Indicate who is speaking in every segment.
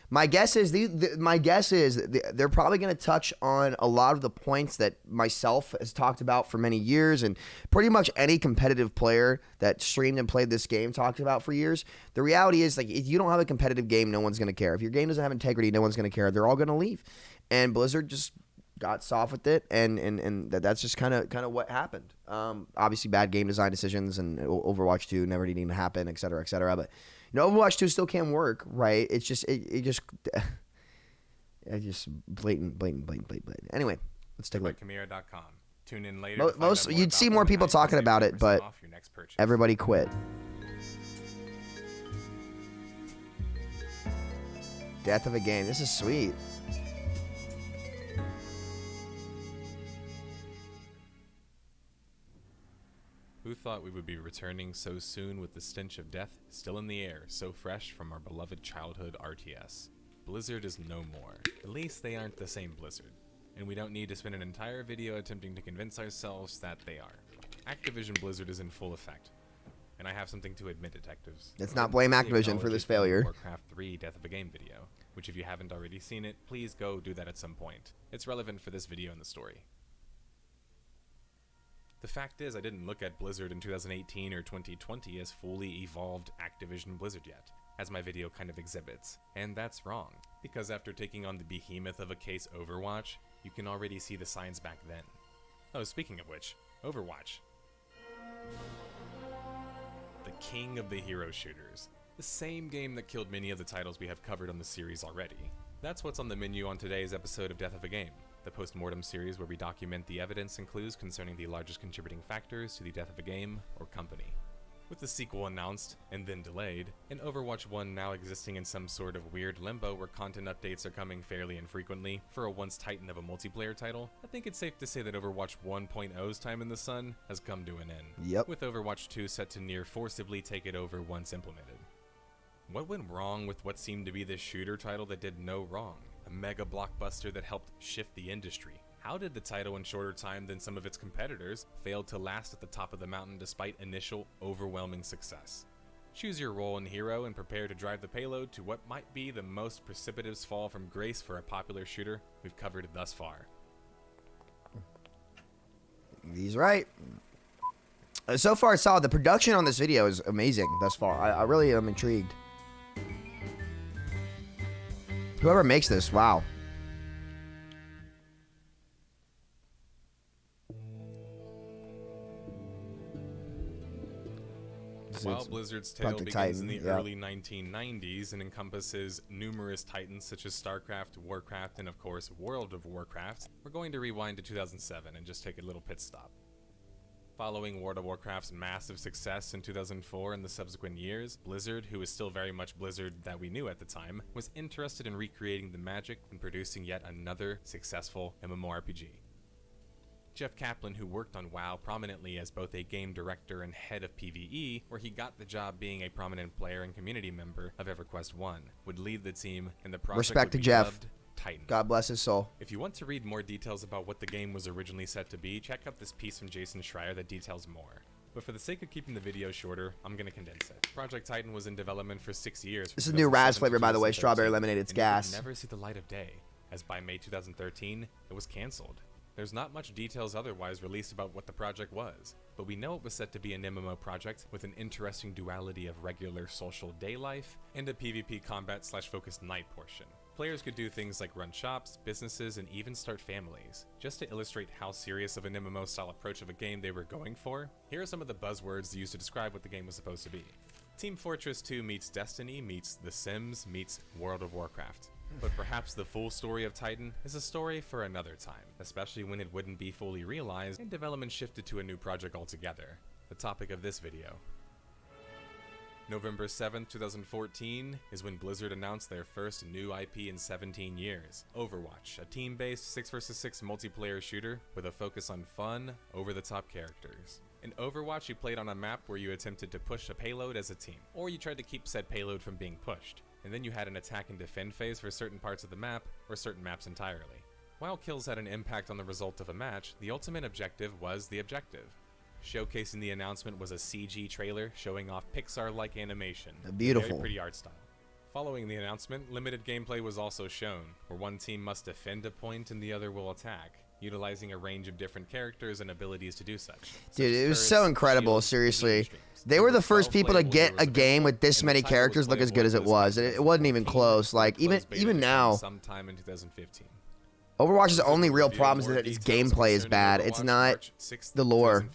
Speaker 1: My guess is they're probably going to touch on a lot of the points that myself has talked about for many years, and pretty much any competitive player that streamed and played this game talked about for years. The reality is, like, if you don't have a competitive game, no one's going to care. If your game doesn't have integrity, no one's going to care. They're all going to leave, and Blizzard just got soft with it, and that's just kind of what happened. Obviously, bad game design decisions and Overwatch 2 never needing to happen, et cetera, et cetera. But Overwatch 2 still can work, right? It's just it's just blatant. Anyway, let's take a look.
Speaker 2: Chimera.com. Tune in later.
Speaker 1: Most you'd see more people talking about it, but everybody quit. Death of a game. This is sweet.
Speaker 2: Who thought we would be returning so soon with the stench of death still in the air, so fresh from our beloved childhood RTS? Blizzard is no more. At least they aren't the same Blizzard. And we don't need to spend an entire video attempting to convince ourselves that they are. Activision Blizzard is in full effect. And I have something to admit, detectives.
Speaker 1: Let's not blame Activision for this failure.
Speaker 2: Warcraft 3 Death of a Game video, which if you haven't already seen it, please go do that at some point. It's relevant for this video and the story. The fact is, I didn't look at Blizzard in 2018 or 2020 as fully evolved Activision Blizzard yet, as my video kind of exhibits. And that's wrong, because after taking on the behemoth of a case Overwatch, you can already see the signs back then. Oh, speaking of which, Overwatch. The king of the hero shooters. The same game that killed many of the titles we have covered on the series already. That's what's on the menu on today's episode of Death of a Game, the post-mortem series where we document the evidence and clues concerning the largest contributing factors to the death of a game or company. With the sequel announced and then delayed, and Overwatch 1 now existing in some sort of weird limbo where content updates are coming fairly infrequently for a once titan of a multiplayer title, I think it's safe to say that Overwatch 1.0's time in the sun has come to an end.
Speaker 1: Yep.
Speaker 2: With Overwatch 2 set to near forcibly take it over once implemented. What went wrong with what seemed to be this shooter title that did no wrong? A mega blockbuster that helped shift the industry. How did the title in shorter time than some of its competitors fail to last at the top of the mountain despite initial overwhelming success? Choose your role in hero and prepare to drive the payload to what might be the most precipitous fall from grace for a popular shooter we've covered thus far.
Speaker 1: He's right. So far, it's solid. The production on this video is amazing thus far. I really am intrigued. Whoever makes this, wow.
Speaker 2: While Blizzard's tale begins in the early 1990s and encompasses numerous titans such as StarCraft, Warcraft, and of course World of Warcraft, we're going to rewind to 2007 and just take a little pit stop. Following World of Warcraft's massive success in 2004 and the subsequent years, Blizzard, who is still very much Blizzard that we knew at the time, was interested in recreating the magic and producing yet another successful MMORPG. Jeff Kaplan, who worked on WoW prominently as both a game director and head of PvE, where he got the job being a prominent player and community member of EverQuest 1, would lead the team, and the project
Speaker 1: Respect
Speaker 2: would
Speaker 1: to
Speaker 2: be
Speaker 1: Jeff.
Speaker 2: dubbed Titan.
Speaker 1: God bless his soul.
Speaker 2: If you want to read more details about what the game was originally set to be, check out this piece from Jason Schreier that details more. But for the sake of keeping the video shorter, I'm going to condense it. Project Titan was in development for 6 years.
Speaker 1: This is new Raz flavor, by the way. Strawberry lemonade. It's gas.
Speaker 2: It would never see the light of day, as by May 2013, it was cancelled. There's not much details otherwise released about what the project was, but we know it was set to be an MMO project with an interesting duality of regular social day life and a PvP combat/focused night portion. Players could do things like run shops, businesses, and even start families. Just to illustrate how serious of an MMO-style approach of a game they were going for, here are some of the buzzwords used to describe what the game was supposed to be. Team Fortress 2 meets Destiny meets The Sims meets World of Warcraft. But perhaps the full story of Titan is a story for another time, especially when it wouldn't be fully realized and development shifted to a new project altogether, the topic of this video. November 7th, 2014 is when Blizzard announced their first new IP in 17 years, Overwatch, a team-based 6 vs 6 multiplayer shooter with a focus on fun, over-the-top characters. In Overwatch, you played on a map where you attempted to push a payload as a team, or you tried to keep said payload from being pushed, and then you had an attack and defend phase for certain parts of the map, or certain maps entirely. While kills had an impact on the result of a match, the ultimate objective was the objective. Showcasing the announcement was a CG trailer showing off Pixar-like animation.
Speaker 1: Beautiful.
Speaker 2: Very pretty art style. Following the announcement, limited gameplay was also shown, where one team must defend a point and the other will attack, utilizing a range of different characters and abilities to do such.
Speaker 1: Dude, it was so incredible, seriously. They were the first people to get a game with this many characters look as good as it was. It wasn't even close. Like, even now,
Speaker 2: sometime in 2015.
Speaker 1: Overwatch's only real problem is that its gameplay is bad. It's not the lore.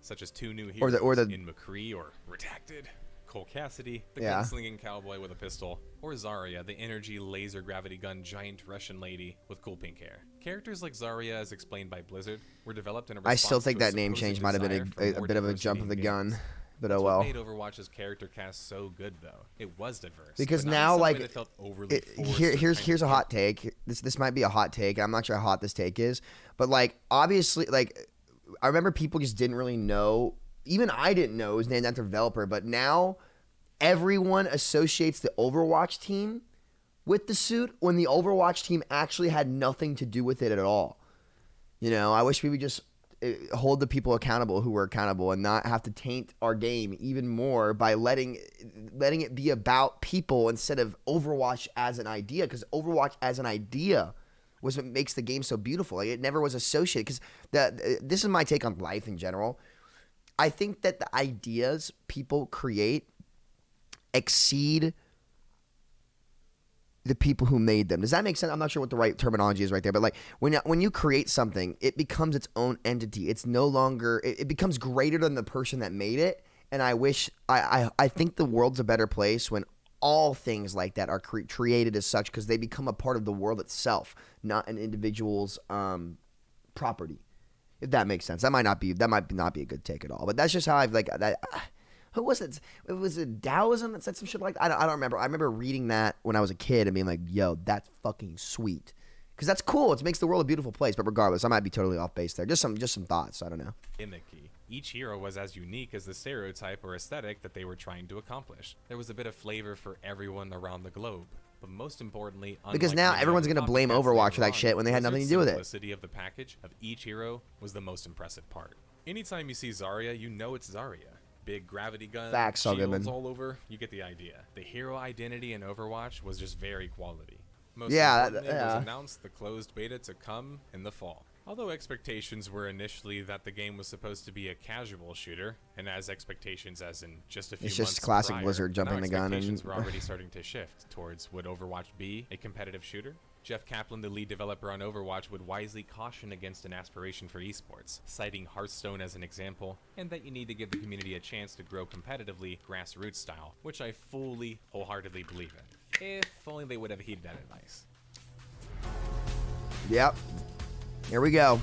Speaker 2: Such as 2 new heroes
Speaker 1: or the
Speaker 2: in McCree or Redacted, Cole Cassidy, the gunslinging cowboy with a pistol, or Zarya, the energy laser gravity gun giant Russian lady with cool pink hair. Characters like Zarya, as explained by Blizzard, were developed in a response
Speaker 1: I still think
Speaker 2: to a
Speaker 1: that name
Speaker 2: supposed
Speaker 1: change might have been
Speaker 2: desire
Speaker 1: a bit of a
Speaker 2: for
Speaker 1: jump
Speaker 2: more
Speaker 1: of the
Speaker 2: diversity in
Speaker 1: gun.
Speaker 2: games.
Speaker 1: But
Speaker 2: That's
Speaker 1: oh well.
Speaker 2: What made Overwatch's character cast so good, though. It was diverse.
Speaker 1: Because
Speaker 2: but not in
Speaker 1: now,
Speaker 2: some way
Speaker 1: like,
Speaker 2: that felt overly forced or
Speaker 1: here's a hot take. This might be a hot take. I'm not sure how hot this take is, but like obviously, like I remember people just didn't really know. Even I didn't know it was named after developer, but now everyone associates the Overwatch team with the suit when the Overwatch team actually had nothing to do with it at all. You know, I wish we would just hold the people accountable who were accountable and not have to taint our game even more by letting it be about people instead of Overwatch as an idea, because Overwatch as an idea was what makes the game so beautiful. Like, it never was associated, because this is my take on life in general. I think that the ideas people create exceed the people who made them. Does that make sense? I'm not sure what the right terminology is right there, but like when you create something, it becomes its own entity. It's no longer, it becomes greater than the person that made it. And I think the world's a better place when all things like that are created as such, because they become a part of the world itself, not an individual's property. If that makes sense. That might not be a good take at all. But that's just how I've like that. Who was it? It was a Taoism that said some shit like that. I don't remember. I remember reading that when I was a kid and being like, "Yo, that's fucking sweet," because that's cool. It makes the world a beautiful place. But regardless, I might be totally off base there. Just some thoughts. I don't know.
Speaker 2: Gimmicky. Each hero was as unique as the stereotype or aesthetic that they were trying to accomplish. There was a bit of flavor for everyone around the globe. But most importantly,
Speaker 1: because now everyone's going to blame Overwatch for that shit when they had nothing to do with it.
Speaker 2: The simplicity of the package of each hero was the most impressive part. Anytime you see Zarya, you know it's Zarya. Big gravity gun, shields all over, you get the idea. The hero identity in Overwatch was just very quality. Most importantly, it was announced the closed beta to come in the fall. Although expectations were initially that the game was supposed to be a casual shooter, and as expectations as in just a few months prior,
Speaker 1: it's just classic Blizzard jumping the gun.
Speaker 2: Expectations were already starting to shift towards, would Overwatch be a competitive shooter? Jeff Kaplan, the lead developer on Overwatch, would wisely caution against an aspiration for esports, citing Hearthstone as an example, and that you need to give the community a chance to grow competitively, grassroots style, which I fully, wholeheartedly believe in. If only they would have heeded that advice.
Speaker 1: Yep. Here we go.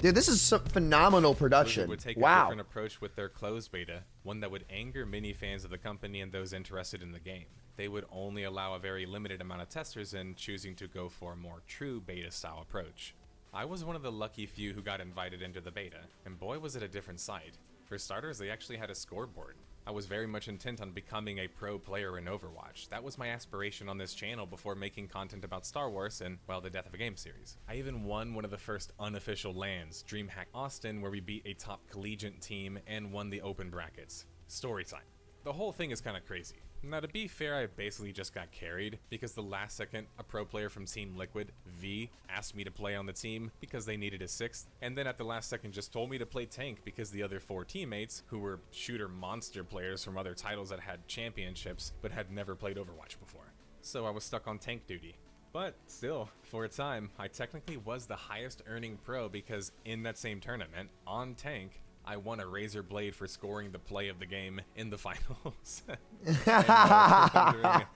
Speaker 1: Dude, this is some phenomenal production.
Speaker 2: Blizzard would take a different approach with their closed beta, one that would anger many fans of the company and those interested in the game. They would only allow a very limited amount of testers in, choosing to go for a more true beta-style approach. I was one of the lucky few who got invited into the beta, and boy was it a different sight. For starters, they actually had a scoreboard. I was very much intent on becoming a pro player in Overwatch. That was my aspiration on this channel before making content about Star Wars and, well, the Death of a Game series. I even won one of the first unofficial LANs, DreamHack Austin, where we beat a top collegiate team and won the open brackets. Story time. The whole thing is kind of crazy. Now, to be fair, I basically just got carried because the last second, a pro player from Team Liquid, V, asked me to play on the team because they needed a sixth, and then at the last second just told me to play tank because the other 4 teammates, who were shooter monster players from other titles that had championships but had never played Overwatch before. So I was stuck on tank duty. But still, for a time, I technically was the highest earning pro because in that same tournament, on tank, I won a razor blade for scoring the play of the game in the finals. And,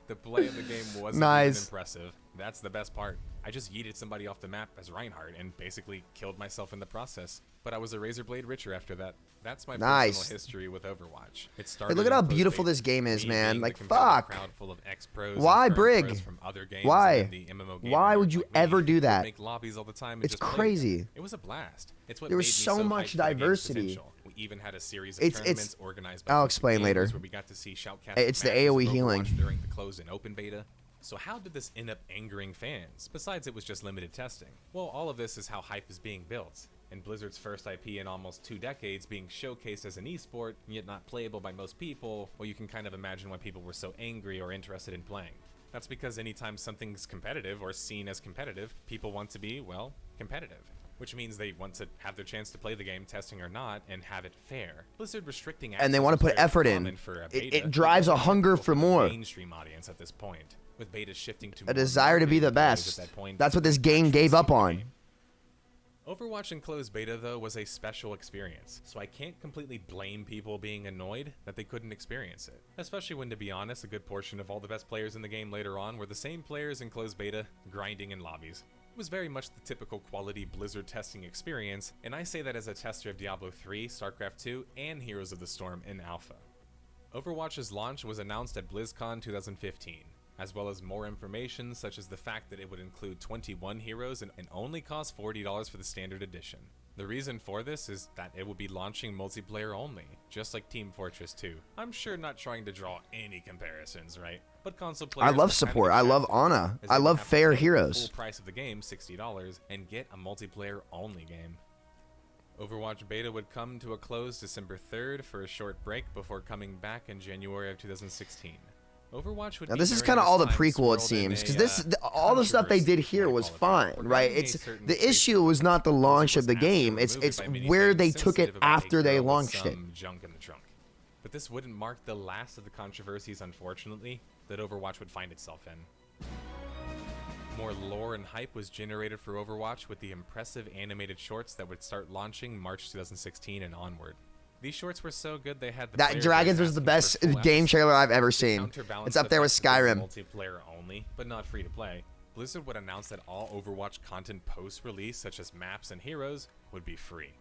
Speaker 2: the play of the game wasn't even impressive. That's the best part. I just yeeted somebody off the map as Reinhardt and basically killed myself in the process. But I was a razor blade richer after that. That's my personal history with Overwatch. It started.
Speaker 1: Hey, look at how beautiful this game is, man. Like, fuck.
Speaker 2: Crowd full of ex-pros
Speaker 1: why,
Speaker 2: and
Speaker 1: Brig?
Speaker 2: pros from other games
Speaker 1: Why?
Speaker 2: and the MMO game
Speaker 1: Why would you ever do that?
Speaker 2: Make lobbies all the time and
Speaker 1: it's
Speaker 2: just
Speaker 1: crazy.
Speaker 2: It was a blast. It's what
Speaker 1: there was
Speaker 2: made me
Speaker 1: so much diversity.
Speaker 2: We even had a series of tournaments organized by
Speaker 1: I'll explain later.
Speaker 2: Where we got to see shoutcast
Speaker 1: it's the AoE healing
Speaker 2: during the closed and open beta. So how did this end up angering fans, besides it was just limited testing? Well, all of this is how hype is being built, and Blizzard's first IP in almost 2 decades being showcased as an esport, yet not playable by most people, well, you can kind of imagine why people were so angry or interested in playing. That's because anytime something's competitive or seen as competitive, people want to be, well, competitive. Which means they want to have their chance to play the game, testing or not, and have it fair. Blizzard restricting access
Speaker 1: and they want to put effort in. It drives a hunger for more.
Speaker 2: Mainstream audience at this point, with beta shifting to
Speaker 1: a desire to be the best. That's what this game gave up on.
Speaker 2: Overwatch in closed beta, though, was a special experience, so I can't completely blame people being annoyed that they couldn't experience it. Especially when, to be honest, a good portion of all the best players in the game later on were the same players in closed beta, grinding in lobbies. It was very much the typical quality Blizzard testing experience, and I say that as a tester of Diablo 3, StarCraft 2, and Heroes of the Storm in alpha. Overwatch's launch was announced at BlizzCon 2015. As well as more information such as the fact that it would include 21 heroes and only cost $40 for the standard edition. The reason for this is that it will be launching multiplayer only, just like Team Fortress 2. I'm sure not trying to draw any comparisons, right? But console players,
Speaker 1: I love support. I love Ana. I love fair heroes.
Speaker 2: Full price of the game, $60, and get a multiplayer only game. Overwatch beta would come to a close December 3rd for a short break before coming back in January of 2016. Overwatch would
Speaker 1: now this is kind of all the prequel, it seems, because all the stuff they did here was fine, right? It's the issue was not the launch of the game; it's where they took it after they launched it.
Speaker 2: Junk in the trunk. But this wouldn't mark the last of the controversies, unfortunately, that Overwatch would find itself in. More lore and hype was generated for Overwatch with the impressive animated shorts that would start launching March 2016 and onward. These shorts were so good they had the
Speaker 1: that Dragons was the best game trailer I've ever seen. It's up there with Skyrim.
Speaker 2: Multiplayer only, but not free to play. Blizzard would announce that all Overwatch content post-release, such as maps and heroes, would be free.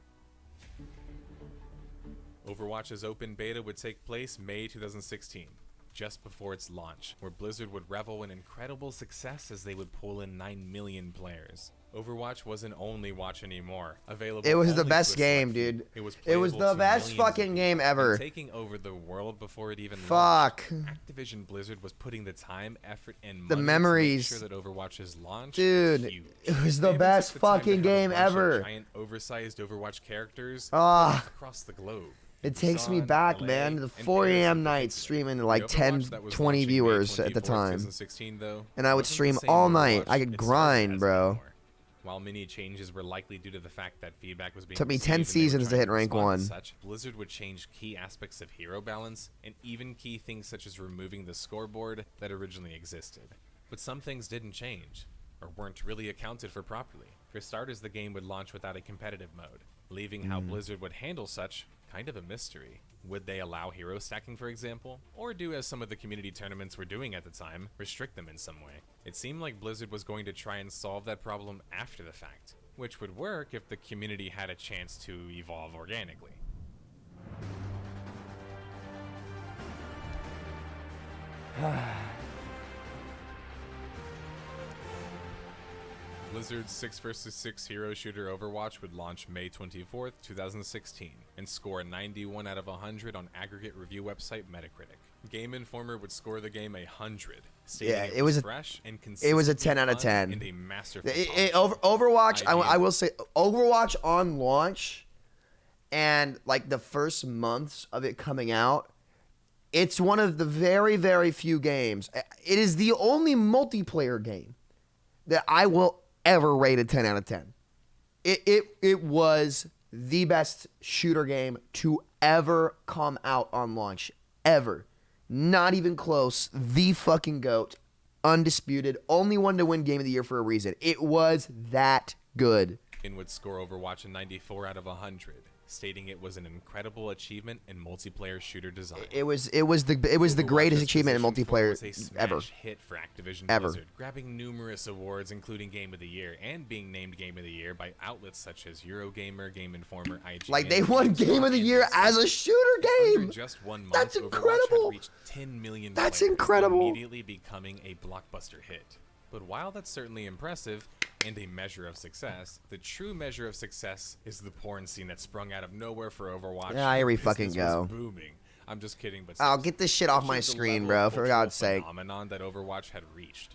Speaker 2: Overwatch's open beta would take place May 2016, just before its launch, where Blizzard would revel in incredible success as they would pull in 9 million players. Overwatch wasn't only watch anymore. Available.
Speaker 1: It was the best game, dude. It was the best fucking game ever.
Speaker 2: Taking over the world before it even
Speaker 1: launched.
Speaker 2: Activision Blizzard was putting the time, effort, and money
Speaker 1: the memories.
Speaker 2: to make sure that Overwatch's launch
Speaker 1: dude,
Speaker 2: was huge.
Speaker 1: It was the best fucking game ever.
Speaker 2: Giant, oversized Overwatch characters across the globe.
Speaker 1: It takes me back, man, to the 4 a.m. nights streaming to like 10, 20 viewers at the time. And I would stream all night. I could grind, bro.
Speaker 2: While many changes were likely due to the fact that feedback was being
Speaker 1: took me 10 seasons to hit rank 1.
Speaker 2: Blizzard would change key aspects of hero balance and even key things such as removing the scoreboard that originally existed. But some things didn't change, or weren't really accounted for properly. For starters, the game would launch without a competitive mode, leaving how Blizzard would handle such kind of a mystery. Would they allow hero stacking, for example? Or do as some of the community tournaments were doing at the time, restrict them in some way? It seemed like Blizzard was going to try and solve that problem after the fact, which would work if the community had a chance to evolve organically. Blizzard's 6 vs 6 hero shooter Overwatch would launch May 24th, 2016, and score a 91 out of 100 on aggregate review website Metacritic. Game Informer would score the game 100, stating it was fresh and consistent.
Speaker 1: It was a 10 out of 10.
Speaker 2: And a masterful
Speaker 1: Overwatch, I will say, Overwatch on launch and like the first months of it coming out, it's one of the very, very few games. It is the only multiplayer game that I will ever rate a 10 out of 10. It was the best shooter game to ever come out on launch. Ever. Not even close. The fucking GOAT. Undisputed. Only one to win Game of the Year for a reason. It was that good.
Speaker 2: And would score Overwatch a 94 out of 100. Stating it was an incredible achievement in multiplayer shooter design.
Speaker 1: It was the greatest achievement in multiplayer ever.
Speaker 2: Hit for Activision
Speaker 1: ever.
Speaker 2: Blizzard, grabbing numerous awards, including Game of the Year, and being named Game of the Year by outlets such as Eurogamer, Game Informer, IGN.
Speaker 1: Like they won Game of the Year as a shooter game.
Speaker 2: Under just 1 month,
Speaker 1: that's incredible.
Speaker 2: Overwatch had reached 10 million
Speaker 1: that's
Speaker 2: players,
Speaker 1: incredible.
Speaker 2: Immediately becoming a blockbuster hit. But while that's certainly impressive and a measure of success, the true measure of success is the porn scene that sprung out of nowhere for Overwatch.
Speaker 1: Yeah, here we fucking go.
Speaker 2: Booming. I'm just kidding, but
Speaker 1: I'll get this shit off my screen, bro, for God's sake.
Speaker 2: Phenomenon that Overwatch had reached.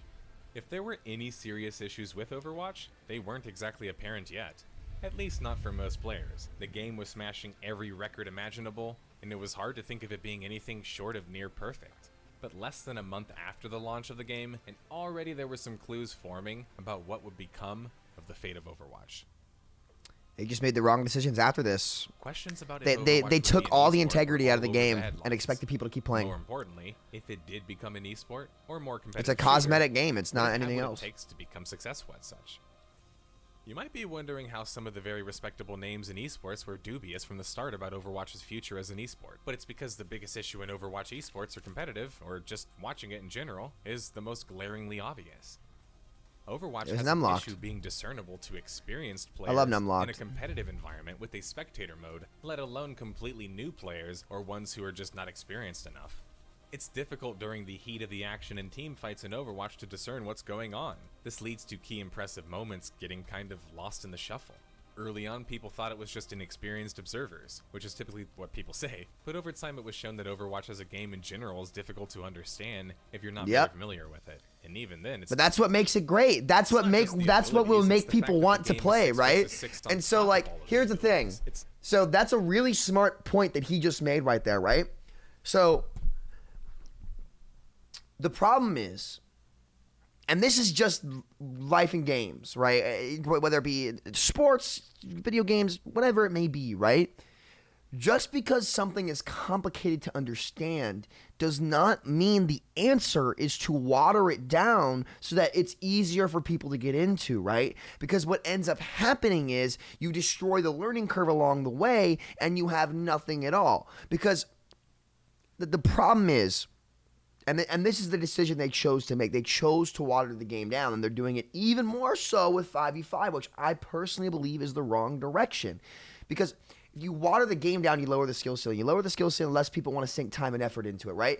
Speaker 2: If there were any serious issues with Overwatch, they weren't exactly apparent yet. At least not for most players. The game was smashing every record imaginable, and it was hard to think of it being anything short of near perfect. But less than a month after the launch of the game, and already there were some clues forming about what would become of the fate of Overwatch.
Speaker 1: They just made the wrong decisions after this.
Speaker 2: Questions about
Speaker 1: They took all the integrity out of the game and expected people to keep playing.
Speaker 2: More importantly, if it did become an esport or more competitive,
Speaker 1: it's a cosmetic game. It's not anything else.
Speaker 2: It takes to become successful as such. You might be wondering how some of the very respectable names in esports were dubious from the start about Overwatch's future as an esport. But it's because the biggest issue in Overwatch esports or competitive, or just watching it in general, is the most glaringly obvious. Overwatch has an issue being discernible to experienced players in a competitive environment with a spectator mode, let alone completely new players or ones who are just not experienced enough. It's difficult during the heat of the action and team fights in Overwatch to discern what's going on. This leads to key impressive moments getting kind of lost in the shuffle. Early on, people thought it was just inexperienced observers, which is typically what people say, but over time it was shown that Overwatch as a game in general is difficult to understand if you're not very familiar with it. And even then, it's...
Speaker 1: But that's what makes it great. That's what will make people want to play, right? And so, like, here's the thing. So that's a really smart point that he just made right there, right? So the problem is, and this is just life and games, right? Whether it be sports, video games, whatever it may be, right? Just because something is complicated to understand does not mean the answer is to water it down so that it's easier for people to get into, right? Because what ends up happening is you destroy the learning curve along the way and you have nothing at all. Because the problem is, and this is the decision they chose to make. They chose to water the game down, and they're doing it even more so with 5v5, which I personally believe is the wrong direction. Because if you water the game down, you lower the skill ceiling. You lower the skill ceiling, less people want to sink time and effort into it, right?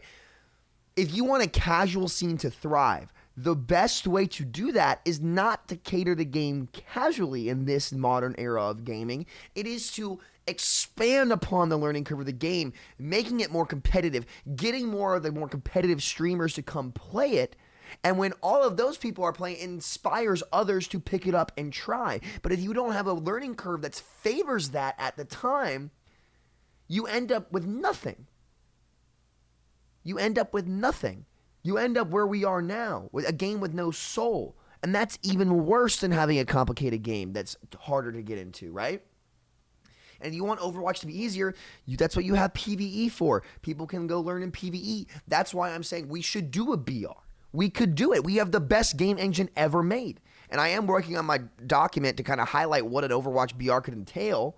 Speaker 1: If you want a casual scene to thrive, the best way to do that is not to cater the game casually in this modern era of gaming. It is to expand upon the learning curve of the game, making it more competitive, getting more of the more competitive streamers to come play it. And when all of those people are playing, it inspires others to pick it up and try. But if you don't have a learning curve that favors that at the time, you end up with nothing. You end up with nothing. You end up where we are now, with a game with no soul. And that's even worse than having a complicated game that's harder to get into, right? And you want Overwatch to be easier, that's what you have PvE for. People can go learn in PvE. That's why I'm saying we should do a BR. We could do it. We have the best game engine ever made. And I am working on my document to kind of highlight what an Overwatch BR could entail.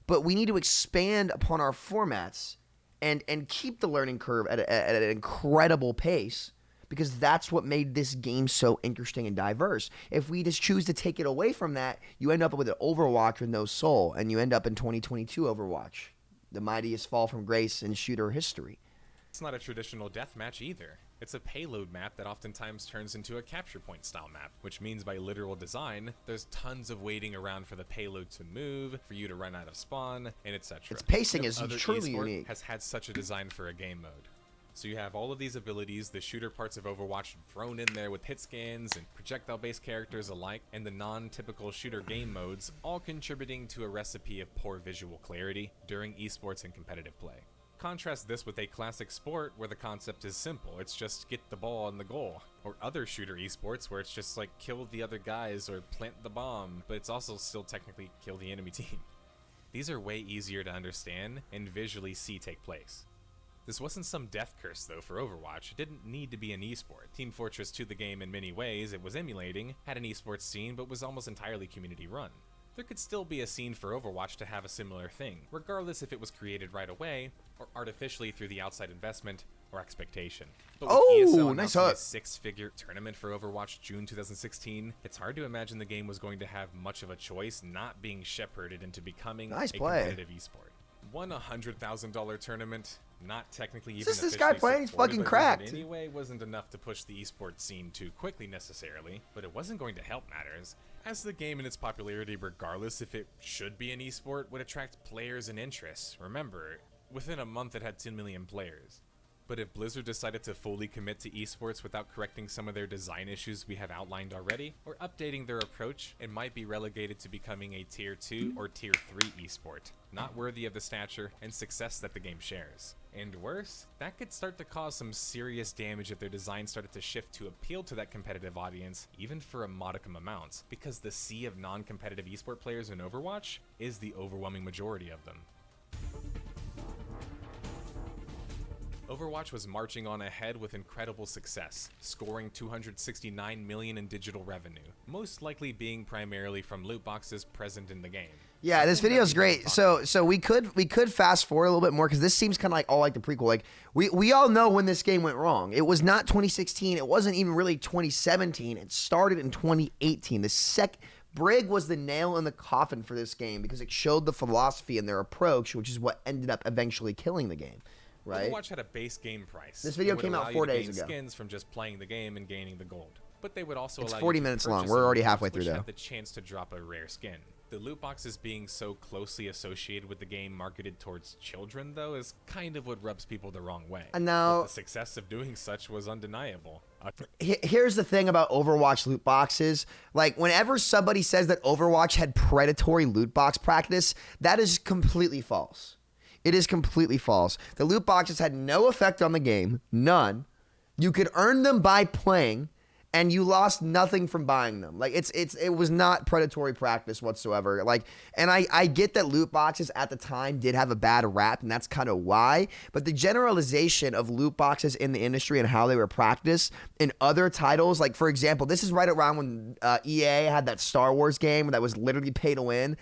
Speaker 1: But we need to expand upon our formats and keep the learning curve at an incredible pace, because that's what made this game so interesting and diverse. If we just choose to take it away from that, you end up with an Overwatch with no soul, and you end up in 2022 Overwatch, the mightiest fall from grace in shooter history.
Speaker 2: It's not a traditional deathmatch either. It's a payload map that oftentimes turns into a capture point style map, which means by literal design, there's tons of waiting around for the payload to move, for you to run out of spawn, and etc.
Speaker 1: Its pacing is truly unique.
Speaker 2: Has had such a design for a game mode. So you have all of these abilities, the shooter parts of Overwatch thrown in there with hit scans and projectile-based characters alike, and the non-typical shooter game modes, all contributing to a recipe of poor visual clarity during esports and competitive play. Contrast this with a classic sport where the concept is simple, it's just get the ball on the goal. Or other shooter esports where it's just like kill the other guys or plant the bomb, but it's also still technically kill the enemy team. These are way easier to understand and visually see take place. This wasn't some death curse though for Overwatch. It didn't need to be an esport. Team Fortress 2, the game in many ways it was emulating, had an esports scene but was almost entirely community run. There could still be a scene for Overwatch to have a similar thing, regardless if it was created right away or artificially through the outside investment or expectation. But with ESL announcing a six-figure tournament for Overwatch June 2016, it's hard to imagine the game was going to have much of a choice not being shepherded into becoming a competitive esport. Won a $100,000 tournament, not technically even officially
Speaker 1: this guy playing? He's fucking cracked.
Speaker 2: Anyway, wasn't enough to push the esports scene too quickly necessarily, but it wasn't going to help matters, as the game and its popularity, regardless if it should be an esport, would attract players and interests. Remember, within a month it had 10 million players. But if Blizzard decided to fully commit to esports without correcting some of their design issues we have outlined already, or updating their approach, it might be relegated to becoming a Tier 2 or Tier 3 esport, not worthy of the stature and success that the game shares. And worse, that could start to cause some serious damage if their design started to shift to appeal to that competitive audience, even for a modicum amount, because the sea of non-competitive esport players in Overwatch is the overwhelming majority of them. Overwatch was marching on ahead with incredible success, scoring $269 million in digital revenue, most likely being primarily from loot boxes present in the game.
Speaker 1: Yeah, this video is great. So we could fast forward a little bit more because this seems kind of like all like the prequel. Like we all know when this game went wrong. It was not 2016. It wasn't even really 2017. It started in 2018. Brig was the nail in the coffin for this game because it showed the philosophy and their approach, which is what ended up eventually killing the game. Right?
Speaker 2: Overwatch had a base game price.
Speaker 1: This video came out 4 days ago.
Speaker 2: Skins from just playing the game and gaining the gold, but they would also
Speaker 1: it's
Speaker 2: allow
Speaker 1: 40
Speaker 2: you to
Speaker 1: minutes long.
Speaker 2: purchase
Speaker 1: We're already
Speaker 2: loot box,
Speaker 1: halfway through
Speaker 2: which
Speaker 1: though.
Speaker 2: had the chance to drop a rare skin. The loot boxes being so closely associated with the game marketed towards children, though, is kind of what rubs people the wrong way.
Speaker 1: And now,
Speaker 2: but the success of doing such was undeniable.
Speaker 1: Here's the thing about Overwatch loot boxes. Like, whenever somebody says that Overwatch had predatory loot box practice, that is completely false. It is completely false. The loot boxes had no effect on the game, none. You could earn them by playing, and you lost nothing from buying them. Like it was not predatory practice whatsoever. Like, and I get that loot boxes at the time did have a bad rap, and that's kind of why. But the generalization of loot boxes in the industry and how they were practiced in other titles, like for example, this is right around when EA had that Star Wars game that was literally pay to win.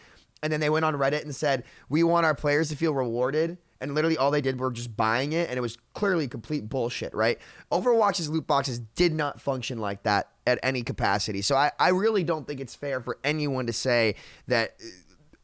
Speaker 1: And then they went on Reddit and said, we want our players to feel rewarded. And literally all they did were just buying it. And it was clearly complete bullshit, right? Overwatch's loot boxes did not function like that at any capacity. So I really don't think it's fair for anyone to say that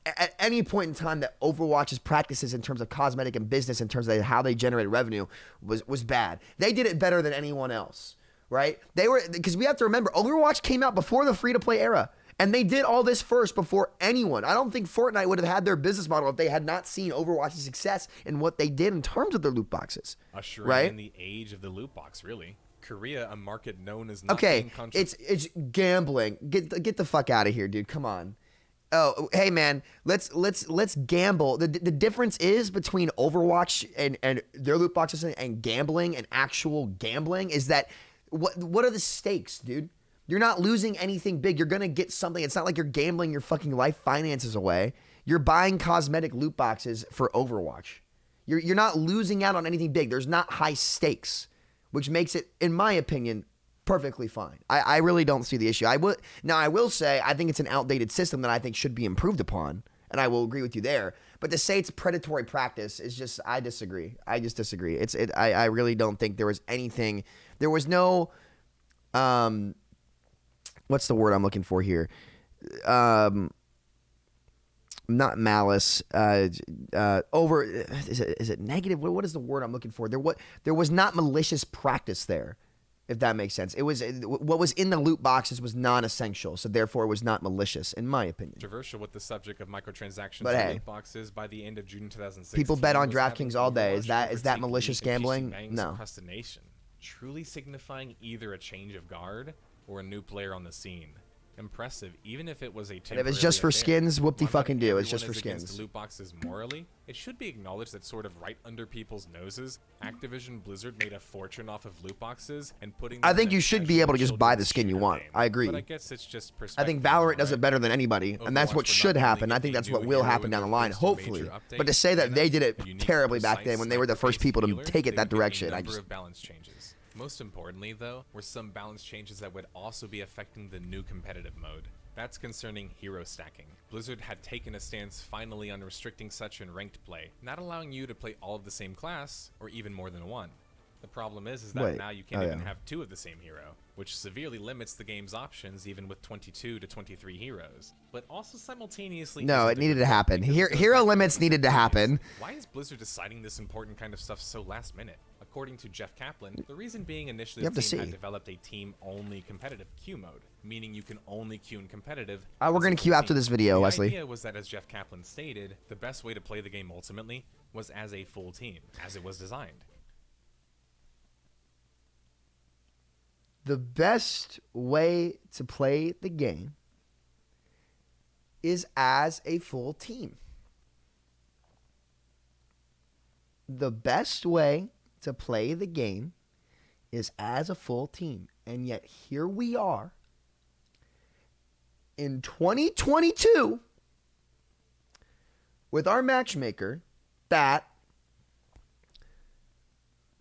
Speaker 1: at any point in time that Overwatch's practices in terms of cosmetic and business, in terms of how they generated revenue, was bad. They did it better than anyone else, right? Because we have to remember, Overwatch came out before the free-to-play era. And they did all this first before anyone. I don't think Fortnite would have had their business model if they had not seen Overwatch's success in what they did in terms of their loot boxes.
Speaker 2: Ushering in the age of the loot box, really. Korea, a market known as not being
Speaker 1: it's gambling. Get the fuck out of here, dude. Come on. Oh, hey man, let's gamble. The difference is between Overwatch and their loot boxes and gambling and actual gambling is that what are the stakes, dude? You're not losing anything big. You're going to get something. It's not like you're gambling your fucking life finances away. You're buying cosmetic loot boxes for Overwatch. You're not losing out on anything big. There's not high stakes, which makes it, in my opinion, perfectly fine. I really don't see the issue. I will say I think it's an outdated system that I think should be improved upon, and I will agree with you there. But to say it's predatory practice is just, I disagree. I just disagree. I really don't think there was anything. There was no what's the word I'm looking for here? Not malice. Is it negative? What is the word I'm looking for? There was not malicious practice there, if that makes sense. It was what was in the loot boxes was non-essential, so therefore it was not malicious, in my opinion.
Speaker 2: Controversial with the subject of microtransactions
Speaker 1: and
Speaker 2: loot boxes by the end of June 2016.
Speaker 1: People bet on DraftKings all day. Is that malicious gambling? No.
Speaker 2: Procrastination, truly signifying either a change of guard or a new player on the scene. Impressive, even if it was a temporary
Speaker 1: if it's just for
Speaker 2: affair.
Speaker 1: skins, whoop-de-fucking do. It's just for
Speaker 2: Against
Speaker 1: skins.
Speaker 2: the loot boxes morally, it should be acknowledged that sort of right under people's noses, Activision Blizzard made a fortune off of loot boxes and putting.
Speaker 1: I think you should be able to just buy the skin you want. I agree.
Speaker 2: But I guess it's just
Speaker 1: I think Valorant does it better than anybody, and that's what should happen. I think that's what will happen down the line, hopefully. But to say that they did it terribly back then when they were the first people to take it that direction, I just.
Speaker 2: Balance changes. Most importantly, though, were some balance changes that would also be affecting the new competitive mode. That's concerning hero stacking. Blizzard had taken a stance finally on restricting such in ranked play, not allowing you to play all of the same class, or even more than one. The problem is that now you can't even have two of the same hero, which severely limits the game's options even with 22 to 23 heroes. But also simultaneously...
Speaker 1: No, it needed to happen. Hero limits needed to happen.
Speaker 2: Why is Blizzard deciding this important kind of stuff so last minute? According to Jeff Kaplan, the reason being initially the team had developed a team-only competitive queue mode, meaning you can only queue in competitive.
Speaker 1: We're going to queue after this video, Wesley.
Speaker 2: The idea was that, as Jeff Kaplan stated, the best way to play the game ultimately was as a full team, as it was designed.
Speaker 1: The best way to play the game is as a full team. The best way to play the game is as a full team. And yet here we are in 2022 with our matchmaker that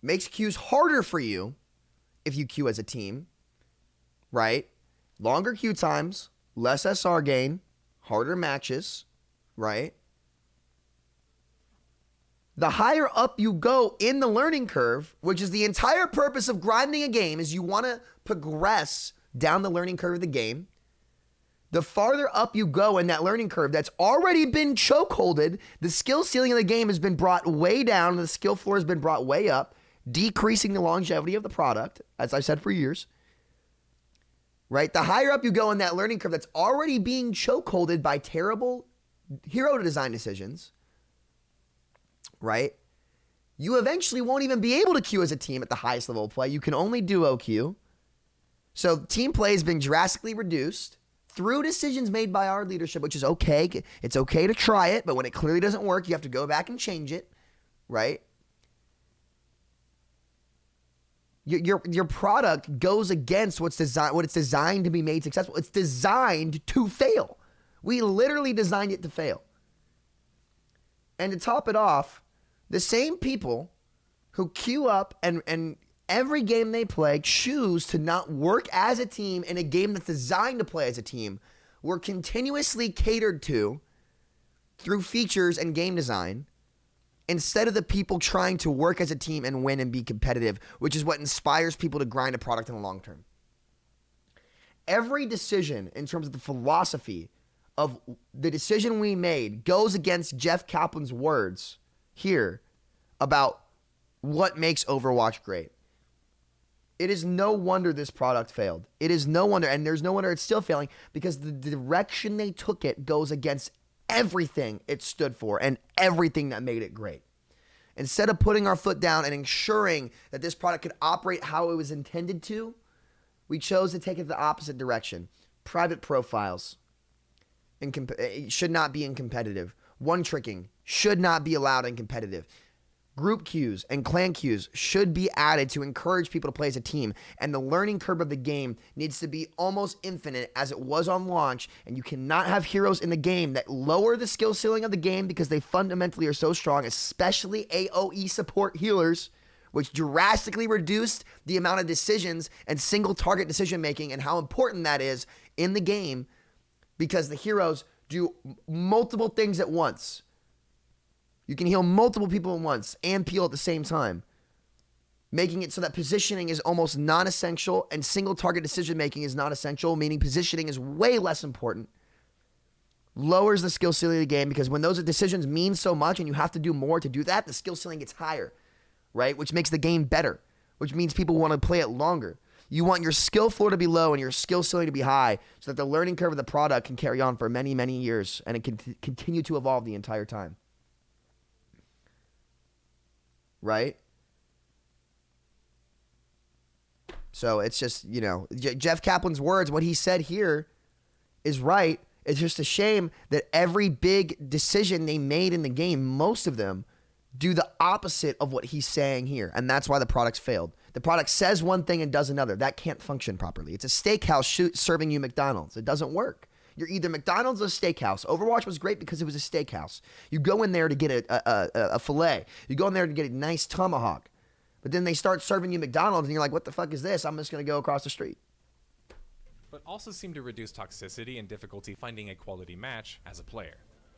Speaker 1: makes queues harder for you if you queue as a team, right? Longer queue times, less SR gain, harder matches, right? The higher up you go in the learning curve, which is the entire purpose of grinding a game, is you want to progress down the learning curve of the game. The farther up you go in that learning curve that's already been chokeholded, the skill ceiling of the game has been brought way down, and the skill floor has been brought way up, decreasing the longevity of the product, as I've said for years. Right? The higher up you go in that learning curve that's already being chokeholded by terrible hero design decisions, right? You eventually won't even be able to queue as a team at the highest level of play. You can only duo queue. So team play has been drastically reduced through decisions made by our leadership, which is okay. It's okay to try it, but when it clearly doesn't work, you have to go back and change it, right? Your product goes against what it's designed to be made successful. It's designed to fail. We literally designed it to fail. And to top it off, the same people who queue up and every game they play choose to not work as a team in a game that's designed to play as a team were continuously catered to through features and game design instead of the people trying to work as a team and win and be competitive, which is what inspires people to grind a product in the long term. Every decision in terms of the philosophy of the decision we made goes against Jeff Kaplan's words here about what makes Overwatch great. It is no wonder this product failed. It is no wonder, and there's no wonder it's still failing, because the direction they took it goes against everything it stood for and everything that made it great. Instead of putting our foot down and ensuring that this product could operate how it was intended to, we chose to take it the opposite direction. Private profiles should not be in competitive. One tricking should not be allowed in competitive. Group queues and clan queues should be added to encourage people to play as a team. And the learning curve of the game needs to be almost infinite as it was on launch. And you cannot have heroes in the game that lower the skill ceiling of the game because they fundamentally are so strong, especially AoE support healers, which drastically reduced the amount of decisions and single target decision making and how important that is in the game, because the heroes do multiple things at once. You can heal multiple people at once and peel at the same time, making it so that positioning is almost non-essential and single target decision making is not essential, meaning positioning is way less important. Lowers the skill ceiling of the game, because when those decisions mean so much and you have to do more to do that, the skill ceiling gets higher, right? Which makes the game better, which means people want to play it longer. You want your skill floor to be low and your skill ceiling to be high so that the learning curve of the product can carry on for many, many years and it can continue to evolve the entire time. Right? So it's just, Jeff Kaplan's words, what he said here is right. It's just a shame that every big decision they made in the game, most of them, do the opposite of what he's saying here. And that's why the product's failed. The product says one thing and does another. That can't function properly. It's a steakhouse serving you McDonald's. It doesn't work. You're either McDonald's or steakhouse. Overwatch was great because it was a steakhouse. You go in there to get a filet. You go in there to get a nice tomahawk. But then they start serving you McDonald's and you're like, what the fuck is this? I'm just going to go across the street.
Speaker 2: But also seemed to reduce toxicity and difficulty finding a quality match as a player.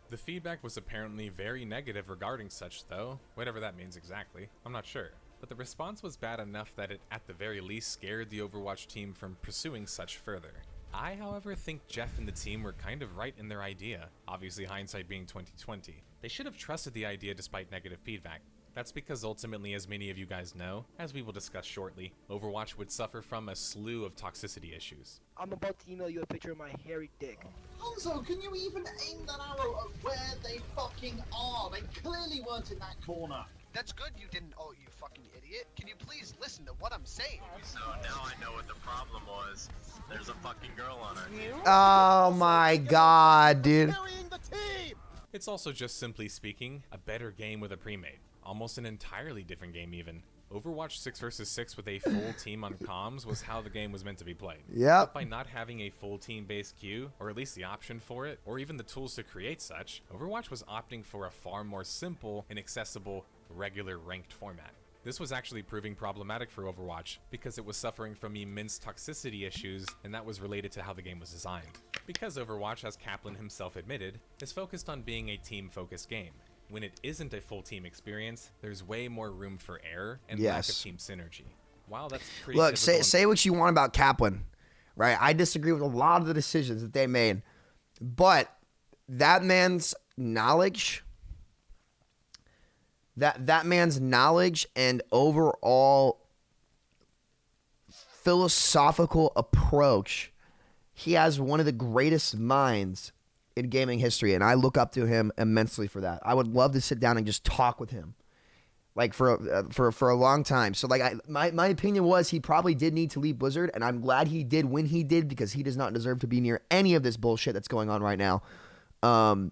Speaker 2: The feedback was apparently very negative regarding such, though, whatever that means exactly, I'm not sure. But the response was bad enough that it at the very least scared the Overwatch team from pursuing such further. I, however, think Jeff and the team were kind of right in their idea, obviously hindsight being 2020. They should have trusted the idea despite negative feedback. That's because ultimately, as many of you guys know, as we will discuss shortly, Overwatch would suffer from a slew of toxicity issues.
Speaker 3: I'm about to email you a picture of my hairy dick.
Speaker 4: Hanzo, can you even aim that arrow at where they fucking are? They clearly weren't in that corner. That's good you didn't. Oh, you fucking idiot. Can you please listen to what I'm saying?
Speaker 5: So now I know what the problem was. There's a fucking girl on our team.
Speaker 1: Oh my god, dude.
Speaker 2: It's also just simply speaking, a better game with a pre-made. Almost an entirely different game even. Overwatch 6 vs 6 with a full team on comms was how the game was meant to be played.
Speaker 1: Yep.
Speaker 2: But by not having a full team-based queue, or at least the option for it, or even the tools to create such, Overwatch was opting for a far more simple and accessible, regular ranked format. This was actually proving problematic for Overwatch because it was suffering from immense toxicity issues, and that was related to how the game was designed. Because Overwatch, as Kaplan himself admitted, is focused on being a team-focused game. When it isn't a full team experience, there's way more room for error and lack of team synergy. While that's pretty
Speaker 1: Look, say what you want about Kaplan, right? I disagree with a lot of the decisions that they made, but that man's knowledge, that man's knowledge and overall philosophical approach, he has one of the greatest minds in gaming history, and I look up to him immensely for that. I would love to sit down and just talk with him, like for a long time. So, like, my opinion was he probably did need to leave Blizzard, and I'm glad he did when he did, because he does not deserve to be near any of this bullshit that's going on right now. What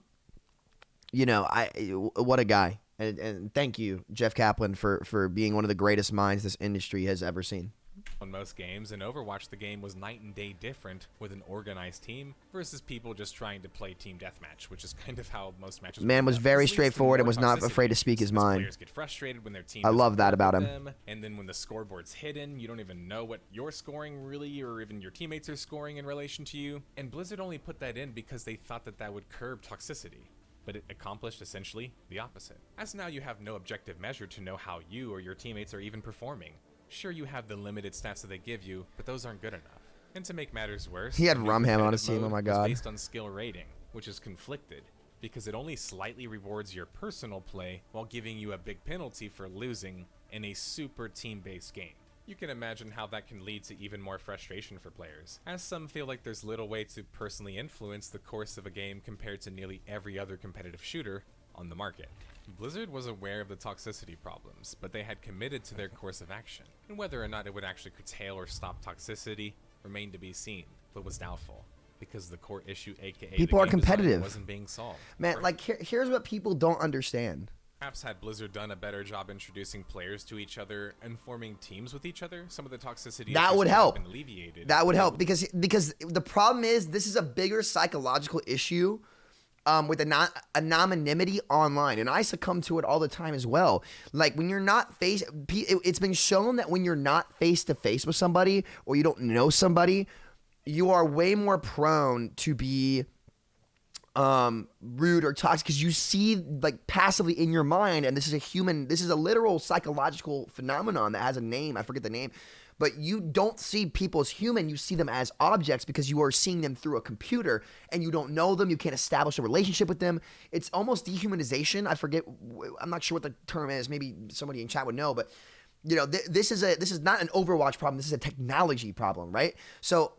Speaker 1: a guy, and thank you, Jeff Kaplan, for being one of the greatest minds this industry has ever seen.
Speaker 2: On most games, in Overwatch, the game was night and day different with an organized team versus people just trying to play team deathmatch, which is kind of how most matches.
Speaker 1: Man was very straightforward and was not afraid to speak his mind.
Speaker 2: Players get frustrated when their team.
Speaker 1: I love that about him.
Speaker 2: And then when the scoreboard's hidden, you don't even know what you're scoring really, or even your teammates are scoring in relation to you. And Blizzard only put that in because they thought that would curb toxicity. But it accomplished essentially the opposite. As now you have no objective measure to know how you or your teammates are even performing. Sure, you have the limited stats that they give you, but those aren't good enough. And to make matters worse,
Speaker 1: he had Rumham on his team. Oh my god!
Speaker 2: Based on skill rating, which is conflicted because it only slightly rewards your personal play while giving you a big penalty for losing in a super team-based game. You can imagine how that can lead to even more frustration for players, as some feel like there's little way to personally influence the course of a game compared to nearly every other competitive shooter on the market. Blizzard was aware of the toxicity problems, but they had committed to their course of action, and whether or not it would actually curtail or stop toxicity remained to be seen, but was doubtful, because the core issue, aka
Speaker 1: people are competitive,
Speaker 2: wasn't being solved.
Speaker 1: Man, like here's what people don't understand.
Speaker 2: Perhaps had Blizzard done a better job introducing players to each other and forming teams with each other, some of the toxicity
Speaker 1: that would help.
Speaker 2: Been alleviated.
Speaker 1: That would help because the problem is this is a bigger psychological issue. With anonymity online, and I succumb to it all the time as well. Like when you're not it's been shown that when you're not face to face with somebody or you don't know somebody, you are way more prone to be rude or toxic because you see like passively in your mind, and this is a literal psychological phenomenon that has a name. I forget the name. But you don't see people as human. You see them as objects because you are seeing them through a computer and you don't know them. You can't establish a relationship with them. It's almost dehumanization. I forget. I'm not sure what the term is. Maybe somebody in chat would know. But you know, this is not an Overwatch problem. This is a technology problem, right? So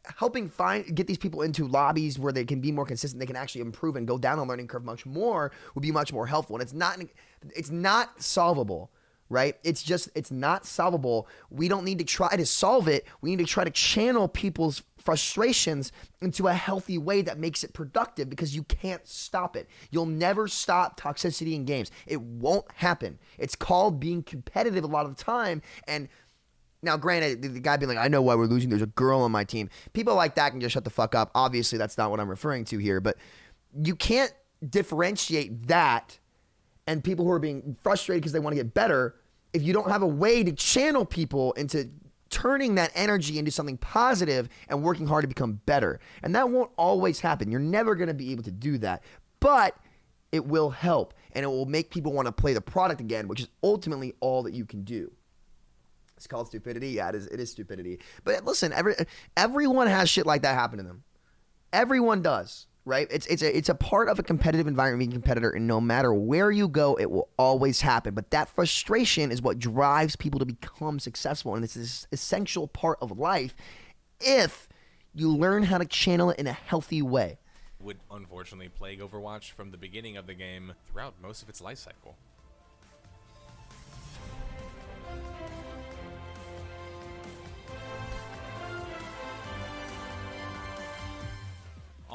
Speaker 1: helping get these people into lobbies where they can be more consistent, they can actually improve and go down the learning curve much more would be much more helpful. And it's not solvable. Right? It's not solvable. We don't need to try to solve it. We need to try to channel people's frustrations into a healthy way that makes it productive because you can't stop it. You'll never stop toxicity in games. It won't happen. It's called being competitive a lot of the time. And now, granted, the guy being like, I know why we're losing. There's a girl on my team. People like that can just shut the fuck up. Obviously, that's not what I'm referring to here. But you can't differentiate that and people who are being frustrated because they want to get better if you don't have a way to channel people into turning that energy into something positive and working hard to become better. And that won't always happen. You're never going to be able to do that. But it will help, and it will make people want to play the product again, which is ultimately all that you can do. It's called stupidity. Yeah, it is stupidity. But listen, everyone has shit like that happen to them. Everyone does. Right? It's a part of a competitive environment, being a competitor, and no matter where you go, it will always happen. But that frustration is what drives people to become successful, and it's this essential part of life if you learn how to channel it in a healthy way.
Speaker 2: Would unfortunately plague Overwatch from the beginning of the game throughout most of its life cycle.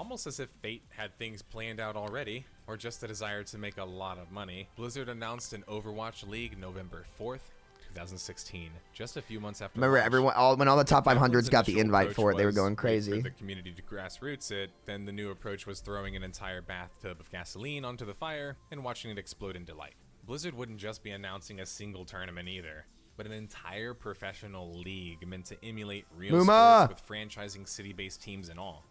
Speaker 2: almost as if fate had things planned out already, or just a desire to make a lot of money. Blizzard announced an Overwatch League November 4th, 2016, just a few months after
Speaker 1: Remember,
Speaker 2: launch.
Speaker 1: when all the top 500s
Speaker 2: Devlin's
Speaker 1: got the
Speaker 2: initial
Speaker 1: invite
Speaker 2: approach
Speaker 1: for it, they were
Speaker 2: was
Speaker 1: going
Speaker 2: wait
Speaker 1: crazy.
Speaker 2: For the community to grassroots it, then the new approach was throwing an entire bathtub of gasoline onto the fire and watching it explode in delight. Blizzard wouldn't just be announcing a single tournament either, but an entire professional league meant to emulate real sports with franchising city-based teams and all.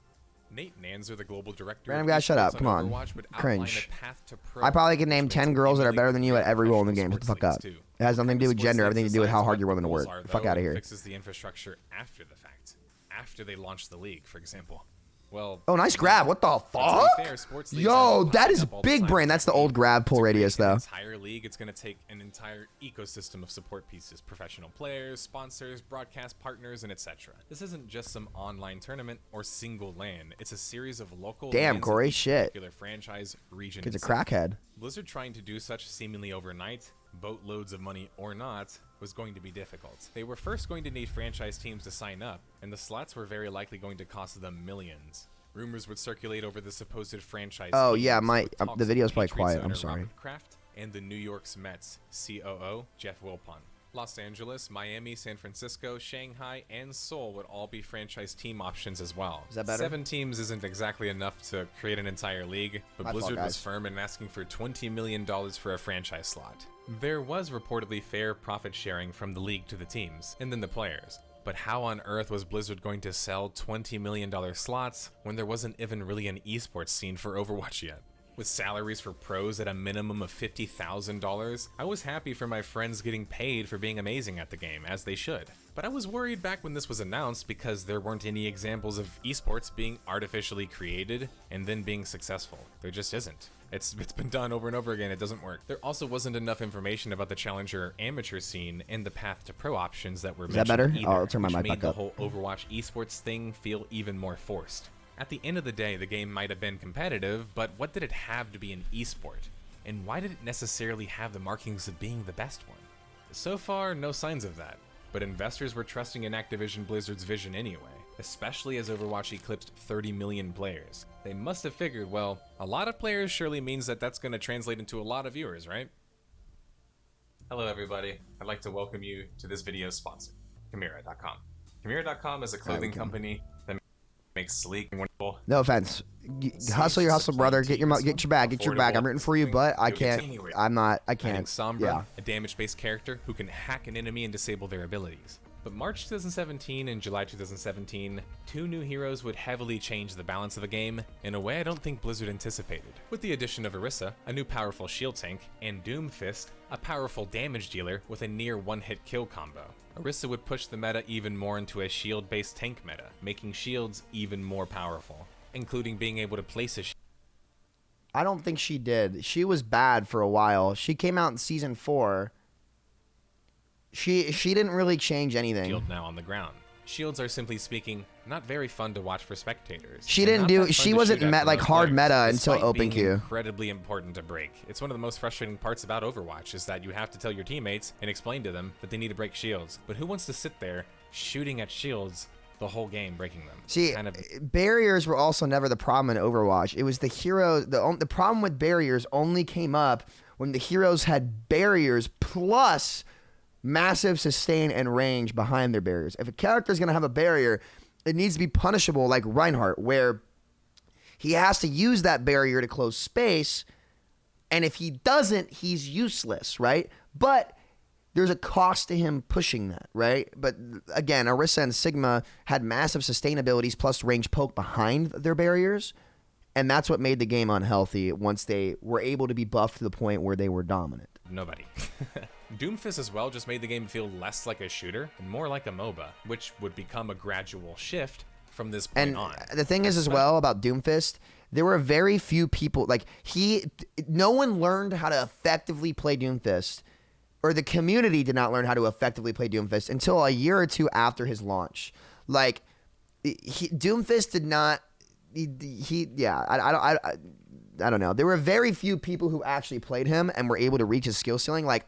Speaker 2: Nate Nanzer, the global director
Speaker 1: Random
Speaker 2: of
Speaker 1: guy, shut
Speaker 2: Esports
Speaker 1: up. Come on.
Speaker 2: Overwatch, would outline
Speaker 1: Cringe.
Speaker 2: a path to pro,
Speaker 1: I probably could name
Speaker 2: which
Speaker 1: 10
Speaker 2: meant to
Speaker 1: girls that are
Speaker 2: emulate
Speaker 1: better than you at
Speaker 2: real
Speaker 1: every role in the game.
Speaker 2: professional
Speaker 1: Shut the fuck
Speaker 2: sports
Speaker 1: up.
Speaker 2: leagues, too.
Speaker 1: It has nothing to do with
Speaker 2: Sports
Speaker 1: gender,
Speaker 2: leagues
Speaker 1: everything to do with how
Speaker 2: decides
Speaker 1: hard
Speaker 2: what
Speaker 1: you're willing to
Speaker 2: the
Speaker 1: work.
Speaker 2: goals are,
Speaker 1: Fuck
Speaker 2: though,
Speaker 1: out of
Speaker 2: and
Speaker 1: here.
Speaker 2: Fixes the infrastructure after the fact, after they launch the league, for example. Well,
Speaker 1: Oh, nice grab. What the
Speaker 2: but to
Speaker 1: fuck?
Speaker 2: be fair, sports leagues
Speaker 1: Yo,
Speaker 2: aren't
Speaker 1: that
Speaker 2: popping
Speaker 1: is
Speaker 2: up all the
Speaker 1: big
Speaker 2: time
Speaker 1: brain.
Speaker 2: like
Speaker 1: That's the
Speaker 2: TV.
Speaker 1: old grab pull
Speaker 2: To create
Speaker 1: radius,
Speaker 2: an
Speaker 1: though.
Speaker 2: entire league, it's going to take an entire ecosystem of support pieces, professional players, sponsors, broadcast partners, and etc. This isn't just some online tournament or single LAN. It's a series of local
Speaker 1: Damn,
Speaker 2: LANs
Speaker 1: Corey,
Speaker 2: of each
Speaker 1: shit.
Speaker 2: particular franchise, region,
Speaker 1: Kid's a
Speaker 2: and city.
Speaker 1: crackhead.
Speaker 2: Blizzard trying to do such seemingly overnight, boatloads of money or not, was going to be difficult. They were first going to need franchise teams to sign up, and the slots were very likely going to cost them millions. Rumors would circulate over the supposed franchise.
Speaker 1: Oh,
Speaker 2: teams,
Speaker 1: yeah,
Speaker 2: with
Speaker 1: the
Speaker 2: talks
Speaker 1: video's
Speaker 2: with
Speaker 1: probably
Speaker 2: Patriots
Speaker 1: quiet. I'm
Speaker 2: owner
Speaker 1: sorry.
Speaker 2: Robert Kraft and the New York's Mets COO Jeff Wilpon. Los Angeles, Miami, San Francisco, Shanghai, and Seoul would all be franchise team options as well.
Speaker 1: Is that better?
Speaker 2: 7 teams isn't exactly enough to create an entire league, but
Speaker 1: My fault,
Speaker 2: Blizzard was
Speaker 1: guys.
Speaker 2: firm in asking for $20 million for a franchise slot. There was reportedly fair profit sharing from the league to the teams, and then the players. But how on earth was Blizzard going to sell $20 million slots when there wasn't even really an esports scene for Overwatch yet? With salaries for pros at a minimum of $50,000, I was happy for my friends getting paid for being amazing at the game, as they should. But I was worried back when this was announced because there weren't any examples of esports being artificially created and then being successful. There just isn't. It's been done over and over again, it doesn't work. There also wasn't enough information about the challenger amateur scene and the path to pro options that were
Speaker 1: Is that
Speaker 2: mentioned
Speaker 1: better?
Speaker 2: either,
Speaker 1: I'll turn my
Speaker 2: which
Speaker 1: mic
Speaker 2: made
Speaker 1: back
Speaker 2: the
Speaker 1: up.
Speaker 2: whole Overwatch esports thing feel even more forced. At the end of the day, the game might have been competitive, but what did it have to be an esport? And why did it necessarily have the markings of being the best one? So far, no signs of that, but investors were trusting in Activision Blizzard's vision anyway, especially as Overwatch eclipsed 30 million players. They must have figured, well, a lot of players surely means that that's going to translate into a lot of viewers, right? Hello everybody, I'd like to welcome you to this video's sponsor, Chimera.com. Chimera.com is a clothing company that makes sleek and wonderful.
Speaker 1: No offense. Hustle your hustle, brother. Get your bag. Get your bag. I'm rooting for you, but I can't. I'm not. I
Speaker 2: Adding
Speaker 1: can't.
Speaker 2: Sombra,
Speaker 1: Yeah.
Speaker 2: a damage-based character who can hack an enemy and disable their abilities. But March 2017 and July 2017, 2 new heroes would heavily change the balance of the game in a way I don't think Blizzard anticipated. With the addition of Orisa, a new powerful shield tank, and Doomfist, a powerful damage dealer with a near one-hit kill combo. Orisa would push the meta even more into a shield-based tank meta, making shields even more powerful, including being able to place a
Speaker 1: I don't think she did. She was bad for a while. She came out in season 4. She didn't really change anything.
Speaker 2: shield now on the ground. Shields are, simply speaking, not very fun to watch for spectators.
Speaker 1: She
Speaker 2: and
Speaker 1: didn't
Speaker 2: not
Speaker 1: do.
Speaker 2: that fun
Speaker 1: She
Speaker 2: to
Speaker 1: wasn't
Speaker 2: shoot at
Speaker 1: met
Speaker 2: for
Speaker 1: like
Speaker 2: most
Speaker 1: hard
Speaker 2: players,
Speaker 1: meta until
Speaker 2: despite
Speaker 1: open
Speaker 2: being
Speaker 1: queue.
Speaker 2: incredibly important to break. It's one of the most frustrating parts about Overwatch is that you have to tell your teammates and explain to them that they need to break shields. But who wants to sit there shooting at shields the whole game, breaking them?
Speaker 1: See,
Speaker 2: Kind of
Speaker 1: barriers were also never the problem in Overwatch. It was the hero. The problem with barriers only came up when the heroes had barriers plus massive sustain and range behind their barriers. If a character is going to have a barrier, it needs to be punishable like Reinhardt, where he has to use that barrier to close space, and if he doesn't, he's useless, right? But there's a cost to him pushing that, right? But again, Orisa and Sigma had massive sustainabilities plus range poke behind their barriers, and that's what made the game unhealthy once they were able to be buffed to the point where they were dominant.
Speaker 2: nobody. Doomfist as well just made the game feel less like a shooter and more like a MOBA, which would become a gradual shift from this point
Speaker 1: And
Speaker 2: on.
Speaker 1: the thing is as well about Doomfist, there were very few people, like no one learned how to effectively play Doomfist, or the community did not learn how to effectively play Doomfist until a year or two after his launch. Like, Doomfist did not, I don't know. There were very few people who actually played him and were able to reach his skill ceiling. Like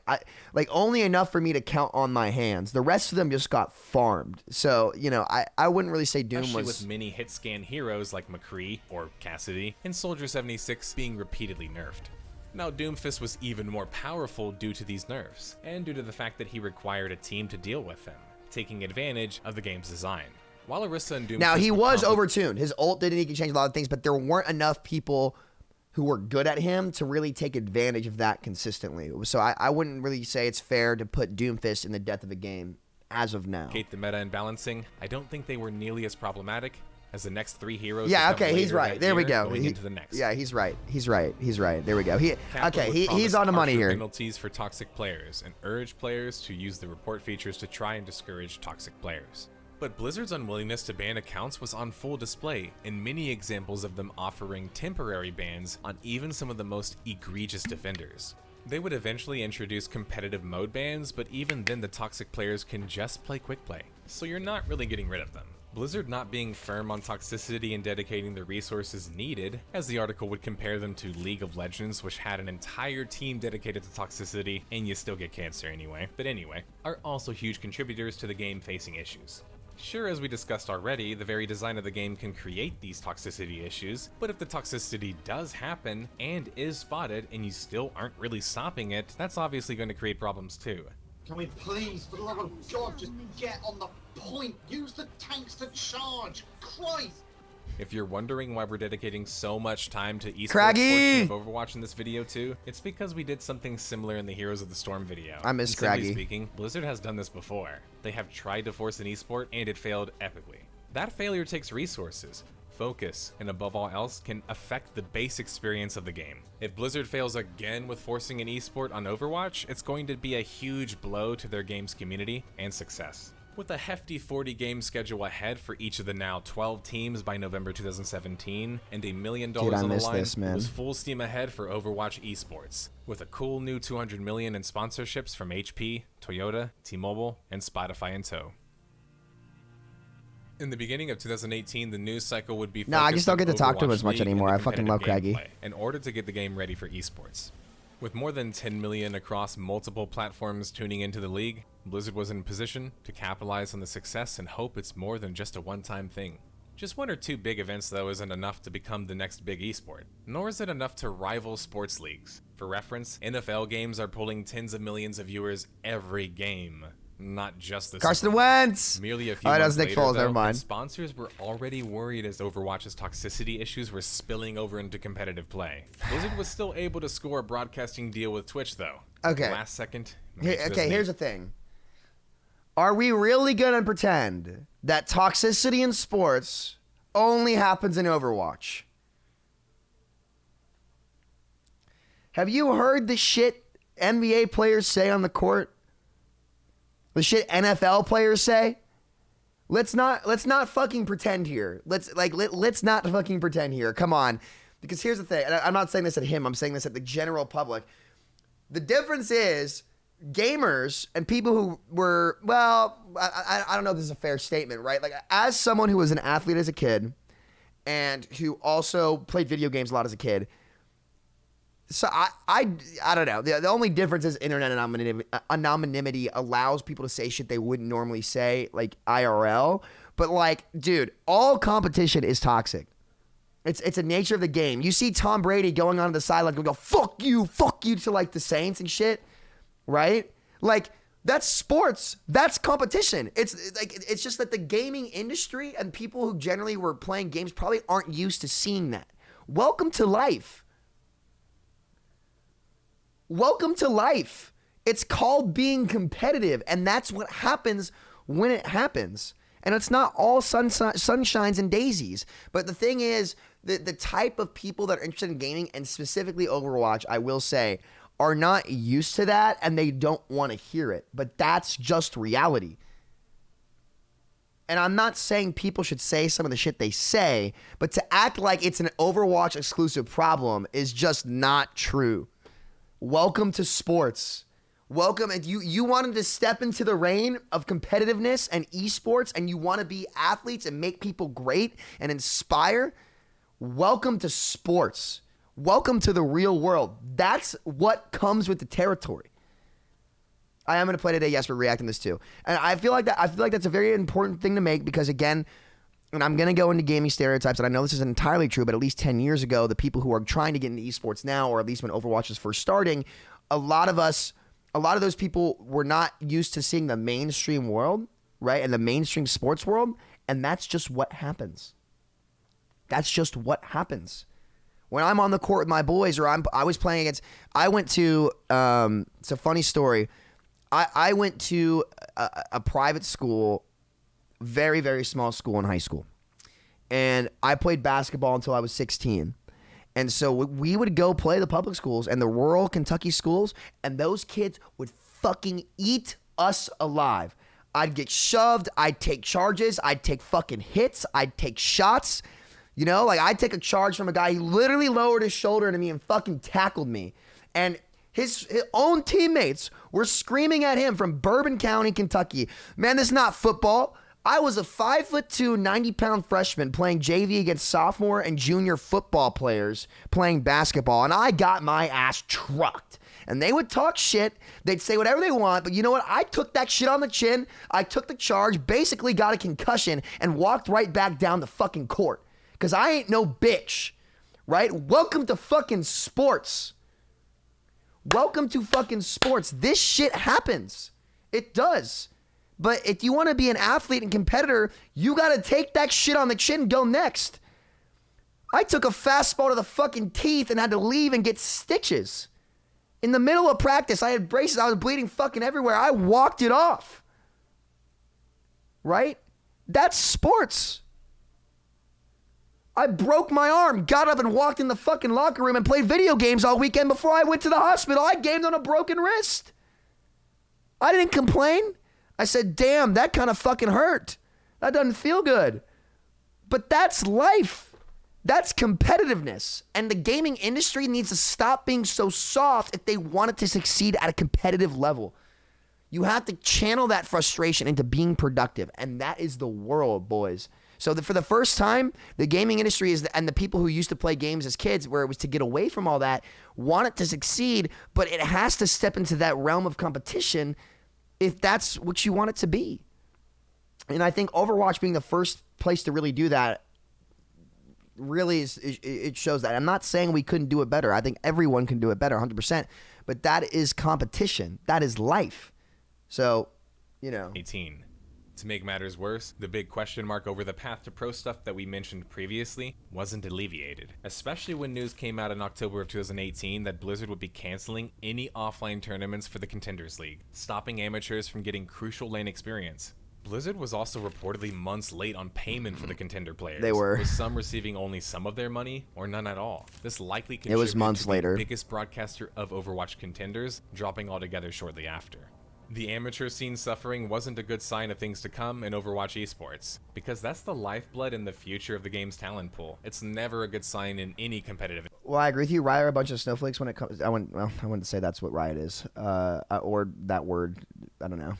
Speaker 1: only enough for me to count on my hands. The rest of them just got farmed. So, you know, I wouldn't really say Doom
Speaker 2: Especially
Speaker 1: was...
Speaker 2: with many hit scan heroes like McCree or Cassidy and Soldier 76 being repeatedly nerfed. Now, Doomfist was even more powerful due to these nerfs, and due to the fact that he required a team to deal with him, taking advantage of the game's design. While Orisa and Doomfist
Speaker 1: Now, he
Speaker 2: would
Speaker 1: was overtuned. His ult did, and he could change a lot of things, but there weren't enough people who were good at him to really take advantage of that consistently. So I wouldn't really say it's fair to put Doomfist in the death of a game as of now.
Speaker 2: the meta and balancing, I don't think they were nearly as problematic as the next 3 heroes.
Speaker 1: Yeah,
Speaker 2: that come
Speaker 1: okay, he's
Speaker 2: later
Speaker 1: right.
Speaker 2: that
Speaker 1: There we
Speaker 2: year
Speaker 1: go.
Speaker 2: Going into the next.
Speaker 1: Yeah, he's right. He's right. There we go.
Speaker 2: Kaplan would
Speaker 1: He's
Speaker 2: promise
Speaker 1: on the money
Speaker 2: harsher
Speaker 1: here.
Speaker 2: Penalties for toxic players and urge players to use the report features to try and discourage toxic players. But Blizzard's unwillingness to ban accounts was on full display in many examples of them offering temporary bans on even some of the most egregious defenders. They would eventually introduce competitive mode bans, but even then the toxic players can just play quick play, so you're not really getting rid of them. Blizzard not being firm on Toxicity and dedicating the resources needed, as the article would compare them to League of Legends, which had an entire team dedicated to Toxicity, and you still get cancer anyway, are also huge contributors to the game facing issues. Sure, as we discussed already, the very design of the game can create these toxicity issues, but if the toxicity does happen and is spotted and you still aren't really stopping it, that's obviously going to create problems too.
Speaker 6: Can we please, for the love of God, just get on the point? Use the tanks to charge! Christ!
Speaker 2: If you're wondering why we're dedicating so much time to esports
Speaker 1: Craggy!
Speaker 2: portion of Overwatch in this video too, it's because we did something similar in the Heroes of the Storm video.
Speaker 1: I miss
Speaker 2: And simply
Speaker 1: Craggy.
Speaker 2: speaking, Blizzard has done this before. They have tried to force an esport and it failed epically. That failure takes resources, focus, and above all else can affect the base experience of the game. If Blizzard fails again with forcing an esport on Overwatch, it's going to be a huge blow to their game's community and success. With a hefty 40-game schedule ahead for each of the now 12 teams by November 2017, and $1 million
Speaker 1: Dude, I
Speaker 2: on the
Speaker 1: miss
Speaker 2: line,
Speaker 1: this, man.
Speaker 2: it was full steam ahead for Overwatch Esports, with a cool new $200 million in sponsorships from HP, Toyota, T-Mobile, and Spotify in tow. In the beginning of 2018, the news cycle would be
Speaker 1: No, I
Speaker 2: focused
Speaker 1: just don't
Speaker 2: on
Speaker 1: get to talk to him
Speaker 2: Overwatch
Speaker 1: as much
Speaker 2: League and
Speaker 1: anymore.
Speaker 2: the
Speaker 1: I fucking love
Speaker 2: competitive
Speaker 1: Craggy.
Speaker 2: gameplay in order to get the game ready for esports. With more than 10 million across multiple platforms tuning into the league, Blizzard was in position to capitalize on the success and hope it's more than just a one-time thing. Just 1 or 2 big events though isn't enough to become the next big esport, nor is it enough to rival sports leagues. For reference, NFL games are pulling tens of millions of viewers every game, not just the
Speaker 1: Carson
Speaker 2: Super Bowl.
Speaker 1: Wentz!
Speaker 2: Merely a few
Speaker 1: Oh, that
Speaker 2: months
Speaker 1: was Nick
Speaker 2: later,
Speaker 1: Foles,
Speaker 2: though,
Speaker 1: never mind.
Speaker 2: and sponsors were already worried as Overwatch's toxicity issues were spilling over into competitive play. Blizzard was still able to score a broadcasting deal with Twitch, though.
Speaker 1: Okay.
Speaker 2: Last second.
Speaker 1: Okay, here's the thing. Are we really going to pretend that toxicity in sports only happens in Overwatch? Have you heard the shit NBA players say on the court? The shit NFL players say? Let's not fucking pretend here. Let's not fucking pretend here. Come on. Because here's the thing. And I'm not saying this at him. I'm saying this at the general public. The difference is gamers and people who were, well, I don't know if this is a fair statement, right? Like, as someone who was an athlete as a kid and who also played video games a lot as a kid, so I don't know. The only difference is internet anonymity allows people to say shit they wouldn't normally say, like IRL. But like, dude, all competition is toxic. It's a nature of the game. You see Tom Brady going on the sideline and go, fuck you to like the Saints and shit, right? Like, that's sports. That's competition. It's just that the gaming industry and people who generally were playing games probably aren't used to seeing that. Welcome to life. Welcome to life. It's called being competitive, and that's what happens when it happens. And it's not all sunshines and daisies. But the thing is, the type of people that are interested in gaming, and specifically Overwatch, I will say, are not used to that, and they don't want to hear it. But that's just reality. And I'm not saying people should say some of the shit they say, but to act like it's an Overwatch exclusive problem is just not true. Welcome to sports. Welcome. And you wanted to step into the reign of competitiveness and esports, and you want to be athletes and make people great and inspire. Welcome to sports. Welcome to the real world. That's what comes with the territory. I am going to play today. Yes, we're reacting to this too. And I feel like that's a very important thing to make because, again, and I'm going to go into gaming stereotypes, and I know this isn't entirely true, but at least 10 years ago, the people who are trying to get into esports now, or at least when Overwatch was first starting, a lot of those people were not used to seeing the mainstream world, right? And the mainstream sports world. And that's just what happens. That's just what happens. When I'm on the court with my boys, or I was playing against, I went to, it's a funny story. I went to a private school, very, very small school in high school. And I played basketball until I was 16. And so we would go play the public schools and the rural Kentucky schools, and those kids would fucking eat us alive. I'd get shoved. I'd take charges. I'd take fucking hits. I'd take shots. You know, like I'd take a charge from a guy. He literally lowered his shoulder into me and fucking tackled me. And his own teammates were screaming at him from Bourbon County, Kentucky. Man, this is not football. I was a 5'2", 90-pound freshman playing JV against sophomore and junior football players playing basketball, and I got my ass trucked. And they would talk shit. They'd say whatever they want, but you know what? I took that shit on the chin. I took the charge, basically got a concussion, and walked right back down the fucking court. Because I ain't no bitch, right? Welcome to fucking sports. Welcome to fucking sports. This shit happens. It does. But if you want to be an athlete and competitor, you got to take that shit on the chin and go next. I took a fastball to the fucking teeth and had to leave and get stitches. In the middle of practice, I had braces. I was bleeding fucking everywhere. I walked it off. Right? That's sports. I broke my arm, got up and walked in the fucking locker room and played video games all weekend before I went to the hospital. I gamed on a broken wrist. I didn't complain. I said, damn, that kind of fucking hurt. That doesn't feel good. But that's life. That's competitiveness. And the gaming industry needs to stop being so soft if they want it to succeed at a competitive level. You have to channel that frustration into being productive. And that is the world, boys. So for the first time, the gaming industry and the people who used to play games as kids, where it was to get away from all that, want it to succeed, but it has to step into that realm of competition if that's what you want it to be. And I think Overwatch being the first place to really do that really it shows that. I'm not saying we couldn't do it better. I think everyone can do it better, 100%. But that is competition. That is life. So, you know.
Speaker 2: 18. To make matters worse, the big question mark over the path to pro stuff that we mentioned previously wasn't alleviated, especially when news came out in October of 2018 that Blizzard would be canceling any offline tournaments for the Contenders League, stopping amateurs from getting crucial lane experience. Blizzard was also reportedly months late on payment for the contender players.
Speaker 1: They were.
Speaker 2: With some receiving only some of their money or none at all. This likely
Speaker 1: It was
Speaker 2: contributed
Speaker 1: months
Speaker 2: to
Speaker 1: later.
Speaker 2: the biggest broadcaster of Overwatch contenders dropping altogether shortly after. The amateur scene suffering wasn't a good sign of things to come in Overwatch Esports, because that's the lifeblood and the future of the game's talent pool. It's never a good sign in any competitive.
Speaker 1: Well, I agree with you. Riot are a bunch of snowflakes when it comes. I wouldn't say that's what Riot is, or that word. I don't know.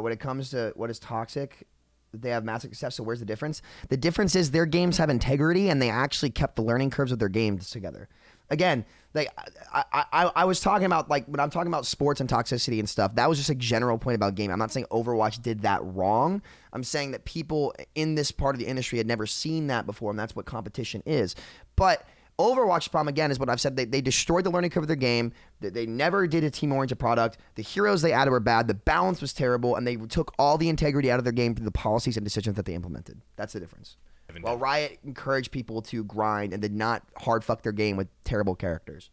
Speaker 1: When it comes to what is toxic, they have massive success. So where's the difference? The difference is their games have integrity, and they actually kept the learning curves of their games together. Again, like I was talking about, like when I'm talking about sports and toxicity and stuff, that was just a general point about gaming. I'm not saying Overwatch did that wrong. I'm saying that people in this part of the industry had never seen that before, and that's what competition is. But Overwatch's problem, again, is what I've said. They destroyed the learning curve of their game. They never did a team-oriented product. The heroes they added were bad. The balance was terrible, and they took all the integrity out of their game through the policies and decisions that they implemented. That's the difference. While Riot encouraged people to grind and did not hard fuck their game with terrible characters.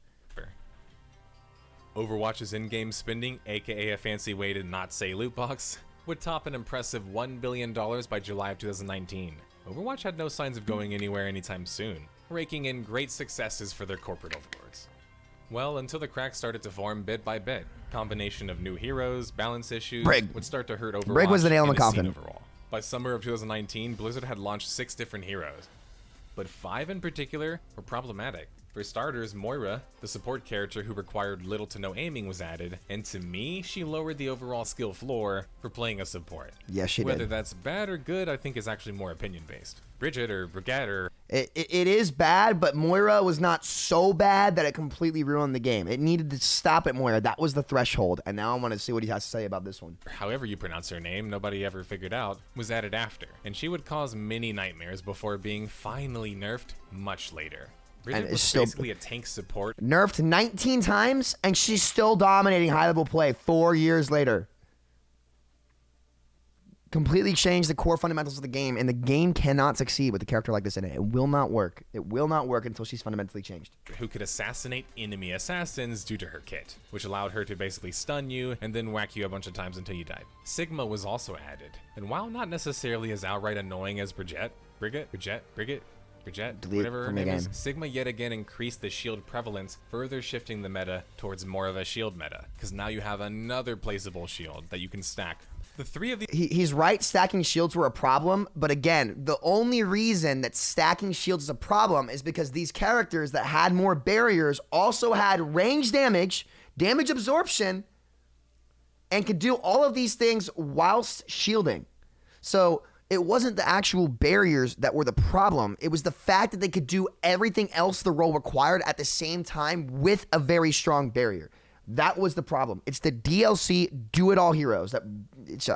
Speaker 2: Overwatch's in-game spending, aka a fancy way to not say loot box, would top an impressive $1 billion by July of 2019. Overwatch had no signs of going anywhere anytime soon, raking in great successes for their corporate overlords. Well, until the cracks started to form bit by bit. Combination of new heroes, balance issues would start to hurt Overwatch.
Speaker 1: Brig was the nail in the coffin.
Speaker 2: Overall. By summer of 2019, Blizzard had launched 6 different heroes, but 5 in particular were problematic. For starters, Moira, the support character who required little to no aiming, was added, and to me, she lowered the overall skill floor for playing a support.
Speaker 1: Yes, she did.
Speaker 2: Whether that's bad or good, I think is actually more opinion-based. Bridget or Brigitte or...
Speaker 1: It is bad, but Moira was not so bad that it completely ruined the game. It needed to stop at Moira. That was the threshold. And now I want to see what he has to say about this one.
Speaker 2: however you pronounce her name, nobody ever figured out, was added after. And she would cause many nightmares before being finally nerfed much later. Bridget
Speaker 1: And
Speaker 2: was
Speaker 1: it's still
Speaker 2: basically a tank support.
Speaker 1: nerfed 19 times, and she's still dominating high-level play 4 years later. Completely changed the core fundamentals of the game, and the game cannot succeed with a character like this in it. It will not work. It will not work until she's fundamentally changed.
Speaker 2: Who could assassinate enemy assassins due to her kit, which allowed her to basically stun you and then whack you a bunch of times until you died. Sigma was also added, and while not necessarily as outright annoying as Brigitte,
Speaker 1: Delete
Speaker 2: whatever her
Speaker 1: from the
Speaker 2: name is,
Speaker 1: game.
Speaker 2: Sigma yet again increased the shield prevalence, further shifting the meta towards more of a shield meta, because now you have another placeable shield that you can stack. The three of these...
Speaker 1: He's right, stacking shields were a problem, but again, the only reason that stacking shields is a problem is because these characters that had more barriers also had range damage, damage absorption, and could do all of these things whilst shielding. So it wasn't the actual barriers that were the problem. It was the fact that they could do everything else the role required at the same time with a very strong barrier. That was the problem. It's the DLC do-it-all heroes that,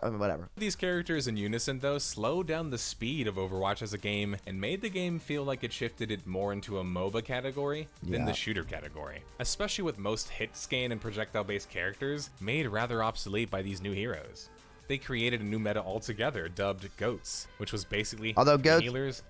Speaker 1: whatever.
Speaker 2: These characters in unison, though, slowed down the speed of Overwatch as a game and made the game feel like it shifted it more into a MOBA category than the shooter category, especially with most hit scan and projectile-based characters made rather obsolete by these new heroes. They created a new meta altogether dubbed GOATs, which was basically healers,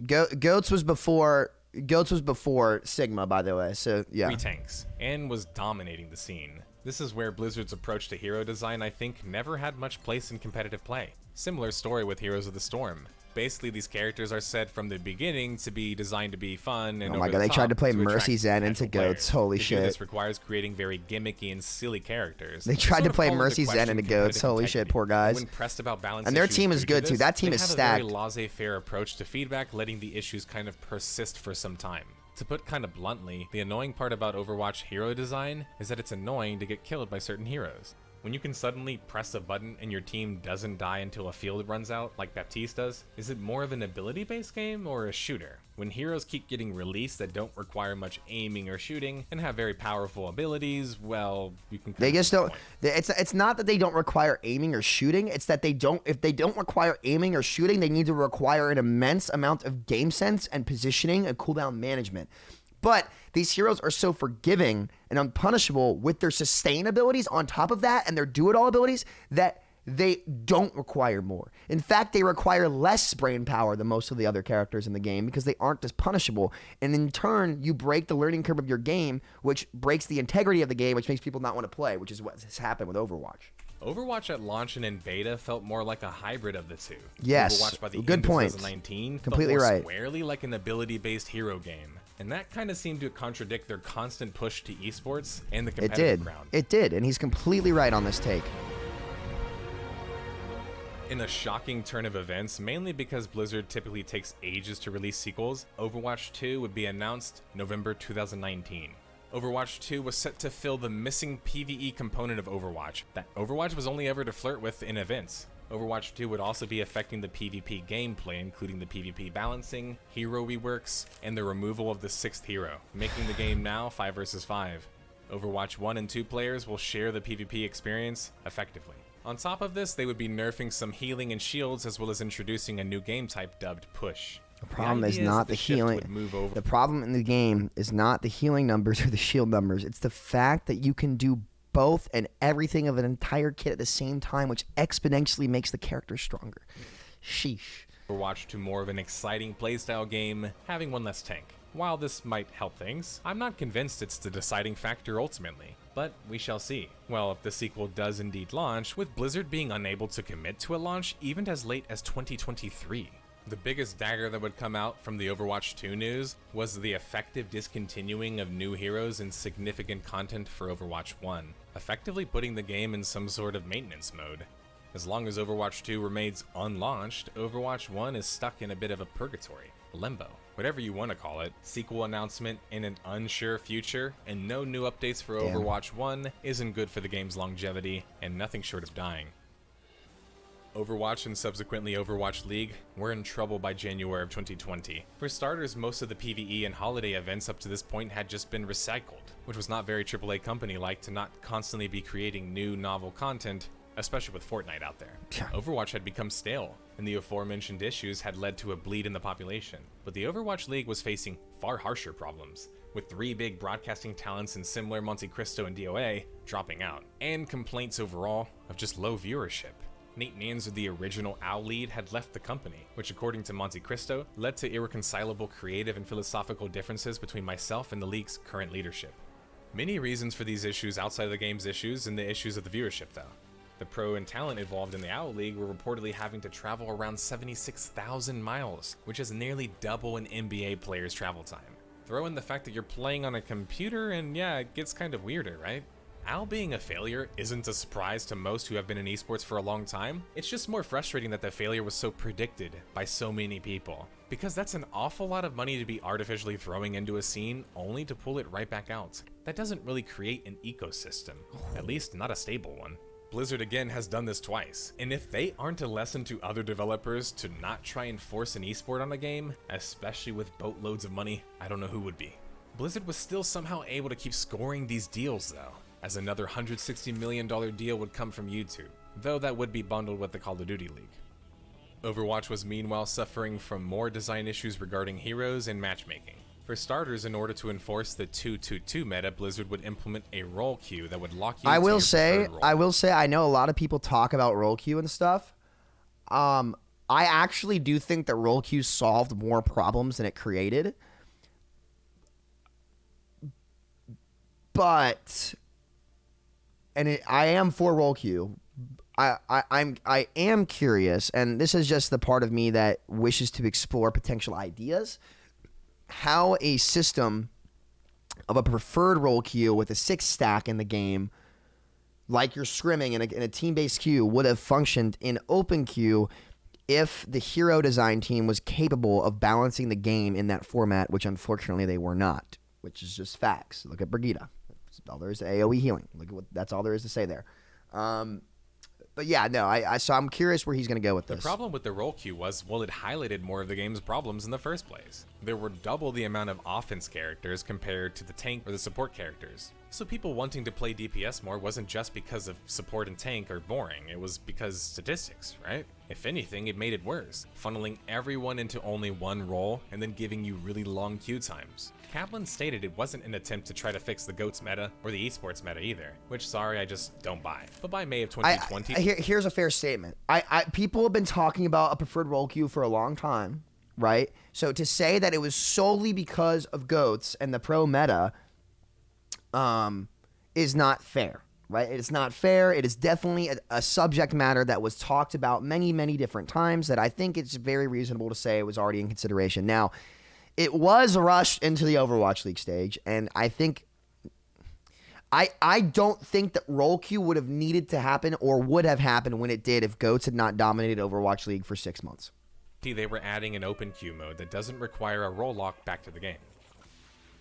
Speaker 1: Goats was before Sigma, by the way. So yeah,
Speaker 2: 3 tanks, and was dominating the scene. This is where Blizzard's approach to hero design, I think, never had much place in competitive play. Similar story with Heroes of the Storm. Basically, these characters are set from the beginning to be designed to be fun and
Speaker 1: oh my god, they tried to play Mercy Zen into Goats. Holy shit!
Speaker 2: This requires creating very gimmicky and silly characters.
Speaker 1: They tried to play Mercy Zen into Goats. Holy shit, poor guys.
Speaker 2: When pressed about balance
Speaker 1: and their
Speaker 2: issues
Speaker 1: team is
Speaker 2: due to
Speaker 1: good too.
Speaker 2: this,
Speaker 1: That team
Speaker 2: they
Speaker 1: is
Speaker 2: have
Speaker 1: stacked.
Speaker 2: a very laissez-faire approach to feedback, letting the issues kind of persist for some time. To put kind of bluntly, the annoying part about Overwatch hero design is that it's annoying to get killed by certain heroes. When you can suddenly press a button and your team doesn't die until a field runs out, like Baptiste does, is it more of an ability-based game or a shooter? When heroes keep getting released that don't require much aiming or shooting and have very powerful abilities, well, you can...
Speaker 1: They just don't... It's not that they don't require aiming or shooting, it's that they don't... If they don't require aiming or shooting, they need to require an immense amount of game sense and positioning and cooldown management. But these heroes are so forgiving and unpunishable with their sustain abilities on top of that and their do-it-all abilities that they don't require more. In fact, they require less brain power than most of the other characters in the game because they aren't as punishable. And in turn, you break the learning curve of your game, which breaks the integrity of the game, which makes people not want to play, which is what has happened with Overwatch.
Speaker 2: Overwatch at launch and in beta felt more like a hybrid of the two.
Speaker 1: Yes,
Speaker 2: Overwatch by the
Speaker 1: good
Speaker 2: end
Speaker 1: point.
Speaker 2: of 2019
Speaker 1: Completely
Speaker 2: felt more
Speaker 1: right.
Speaker 2: squarely like an ability-based hero game. And that kind of seemed to contradict their constant push to esports and the competitive ground.
Speaker 1: It did, and he's completely right on this take.
Speaker 2: In a shocking turn of events, mainly because Blizzard typically takes ages to release sequels, Overwatch 2 would be announced November 2019. Overwatch 2 was set to fill the missing PvE component of Overwatch that Overwatch was only ever to flirt with in events. Overwatch 2 would also be affecting the PvP gameplay, including the PvP balancing, hero reworks, and the removal of the 6th hero, making the game now 5 versus 5. Overwatch 1 and 2 players will share the PvP experience effectively. On top of this, they would be nerfing some healing and shields as well as introducing a new game type dubbed Push.
Speaker 1: The problem is not the healing. The problem in the game is not the healing numbers or the shield numbers. It's the fact that you can do both and everything of an entire kit at the same time, which exponentially makes the character stronger. Sheesh.
Speaker 2: Overwatch to more of an exciting playstyle game, having one less tank. While this might help things, I'm not convinced it's the deciding factor ultimately. But we shall see. Well, if the sequel does indeed launch, with Blizzard being unable to commit to a launch even as late as 2023. The biggest dagger that would come out from the Overwatch 2 news was the effective discontinuing of new heroes and significant content for Overwatch 1, effectively putting the game in some sort of maintenance mode. As long as Overwatch 2 remains unlaunched, Overwatch 1 is stuck in a bit of a purgatory, limbo, whatever you want to call it. Sequel announcement in an unsure future, and no new updates for Overwatch 1 isn't good for the game's longevity, and nothing short of dying. Overwatch and subsequently Overwatch League were in trouble by January of 2020. For starters, most of the PvE and holiday events up to this point had just been recycled, which was not very AAA company-like to not constantly be creating new, novel content, especially with Fortnite out there. Overwatch had become stale, and the aforementioned issues had led to a bleed in the population. But the Overwatch League was facing far harsher problems, with 3 big broadcasting talents in similar Monte Cristo and DOA dropping out, and complaints overall of just low viewership. Nate Manzer, the original OWL lead, had left the company, which according to Monte Cristo, led to irreconcilable creative and philosophical differences between myself and the league's current leadership. Many reasons for these issues outside of the game's issues and the issues of the viewership though. The pro and talent involved in the OWL League were reportedly having to travel around 76,000 miles, which is nearly double an NBA player's travel time. Throw in the fact that you're playing on a computer and yeah, it gets kind of weirder, right? OWL being a failure isn't a surprise to most who have been in esports for a long time. It's just more frustrating that the failure was so predicted by so many people. Because that's an awful lot of money to be artificially throwing into a scene only to pull it right back out. That doesn't really create an ecosystem, at least not a stable one. Blizzard again has done this twice, and if they aren't a lesson to other developers to not try and force an esport on a game, especially with boatloads of money, I don't know who would be. Blizzard was still somehow able to keep scoring these deals though, as another $160 million deal would come from YouTube, though that would be bundled with the Call of Duty League. Overwatch was meanwhile suffering from more design issues regarding heroes and matchmaking. For starters, in order to enforce the 2-2-2 meta, Blizzard would implement a role queue that would lock you into your preferred role.
Speaker 1: I will say, I know a lot of people talk about role queue and stuff. I actually do think that role queue solved more problems than it created. But, I am for role queue. I am curious, and this is just the part of me that wishes to explore potential ideas. How a system of a preferred role queue with a 6 stack in the game, like you're scrimming in a team-based queue, would have functioned in open queue if the hero design team was capable of balancing the game in that format, which unfortunately they were not, which is just facts. Look at Brigitte. That's all there is to AoE healing. That's all there is to say there. But yeah, no, so I'm curious where he's going to go with this.
Speaker 2: The problem with the role queue was, well, it highlighted more of the game's problems in the first place. There were double the amount of offense characters compared to the tank or the support characters. So people wanting to play DPS more wasn't just because of support and tank are boring, it was because statistics, right? If anything, it made it worse, funneling everyone into only one role and then giving you really long queue times. Kaplan stated it wasn't an attempt to try to fix the GOATS meta or the esports meta either, which sorry, I just don't buy. But by May of 2020...
Speaker 1: Here's a fair statement. People have been talking about a preferred role queue for a long time, right? So to say that it was solely because of GOATS and the pro meta is not fair, right? It's not fair. It is definitely a subject matter that was talked about many, many different times that I think it's very reasonable to say it was already in consideration. Now, it was rushed into the Overwatch League stage, and I think I don't think that role queue would have needed to happen or would have happened when it did if GOATS had not dominated Overwatch League for 6 months.
Speaker 2: They were adding an open queue mode that doesn't require a role lock back to the game.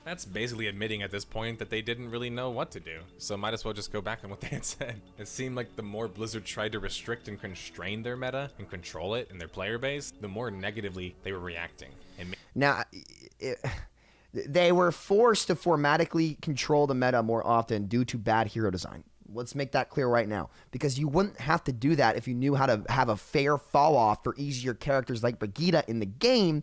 Speaker 2: That's basically admitting at this point that they didn't really know what to do, so might as well just go back on what they had said. It seemed like the more Blizzard tried to restrict and constrain their meta and control it and their player base, the more negatively they were reacting.
Speaker 1: Now, they were forced to formatically control the meta more often due to bad hero design. Let's make that clear right now, because you wouldn't have to do that if you knew how to have a fair fall off for easier characters like Brigitte in the game.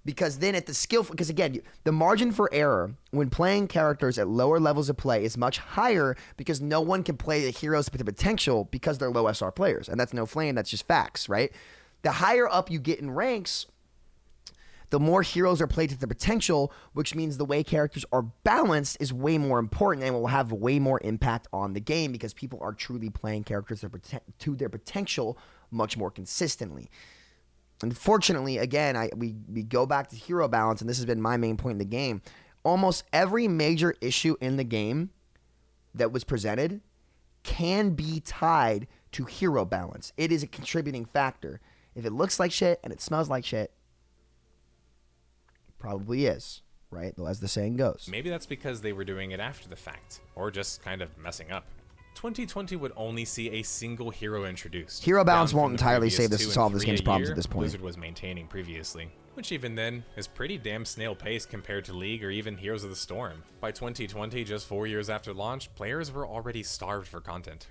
Speaker 1: Because then at the skill, because again, the margin for error when playing characters at lower levels of play is much higher because no one can play the heroes with the potential because they're low SR players. And that's no flame, that's just facts, right? The higher up you get in ranks, the more heroes are played to their potential, which means the way characters are balanced is way more important and will have way more impact on the game because people are truly playing characters to their potential much more consistently. Unfortunately, again, we go back to hero balance, and this has been my main point in the game. Almost every major issue in the game that was presented can be tied to hero balance. It is a contributing factor. If it looks like shit and it smells like shit, it probably is, right? As the saying goes.
Speaker 2: Maybe that's because they were doing it after the fact, or just kind of messing up. 2020 would only see a single hero introduced.
Speaker 1: Hero balance
Speaker 2: down from
Speaker 1: won't
Speaker 2: the
Speaker 1: entirely
Speaker 2: previous
Speaker 1: save this
Speaker 2: 2 and
Speaker 1: solve this
Speaker 2: 3
Speaker 1: game's
Speaker 2: a
Speaker 1: problems
Speaker 2: year
Speaker 1: at this point.
Speaker 2: Blizzard was maintaining previously, which even then is pretty damn snail pace compared to League or even Heroes of the Storm. By 2020, just 4 years after launch, players were already starved for content.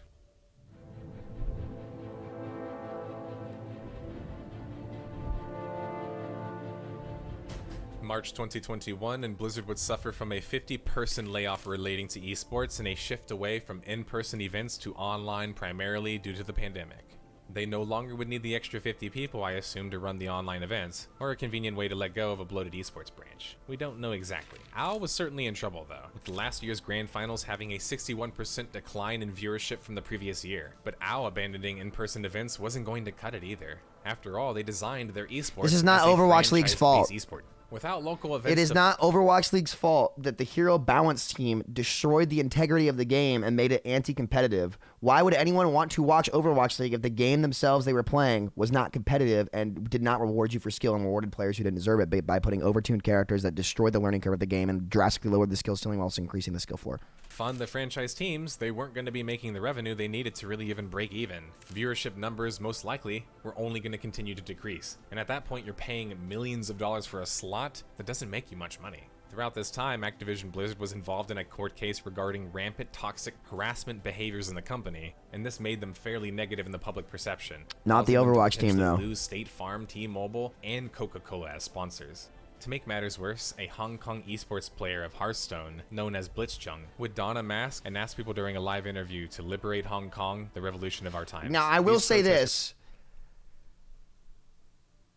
Speaker 2: March 2021, and Blizzard would suffer from a 50-person layoff relating to esports and a shift away from in-person events to online primarily due to the pandemic. They no longer would need the extra 50 people, I assume, to run the online events, or a convenient way to let go of a bloated esports branch. We don't know exactly. OWL was certainly in trouble though, with last year's grand finals having a 61% decline in viewership from the previous year. But OWL abandoning in-person events wasn't going to cut it either. After all, they designed their esports.
Speaker 1: This is not
Speaker 2: as a
Speaker 1: Overwatch League's fault.
Speaker 2: franchise-based esport. Without local events,
Speaker 1: It is not Overwatch League's fault that the hero balance team destroyed the integrity of the game and made it anti-competitive. Why would anyone want to watch Overwatch League if the game themselves they were playing was not competitive and did not reward you for skill and rewarded players who didn't deserve it by putting overtuned characters that destroyed the learning curve of the game and drastically lowered the skill ceiling while also increasing the skill floor?
Speaker 2: fund the franchise teams, they weren't going to be making the revenue they needed to really even break even. Viewership numbers, most likely, were only going to continue to decrease. And at that point, you're paying millions of dollars for a slot that doesn't make you much money. Throughout this time, Activision Blizzard was involved in a court case regarding rampant toxic harassment behaviors in the company, and this made them fairly negative in the public perception.
Speaker 1: Not the
Speaker 2: causing them to
Speaker 1: Overwatch team,
Speaker 2: potentially
Speaker 1: though.
Speaker 2: Lose State Farm, T-Mobile, and Coca-Cola as sponsors. To make matters worse, a Hong Kong esports player of Hearthstone, known as Blitzchung, would don a mask and ask people during a live interview to liberate Hong Kong, the revolution of our time.
Speaker 1: Now, I will say this.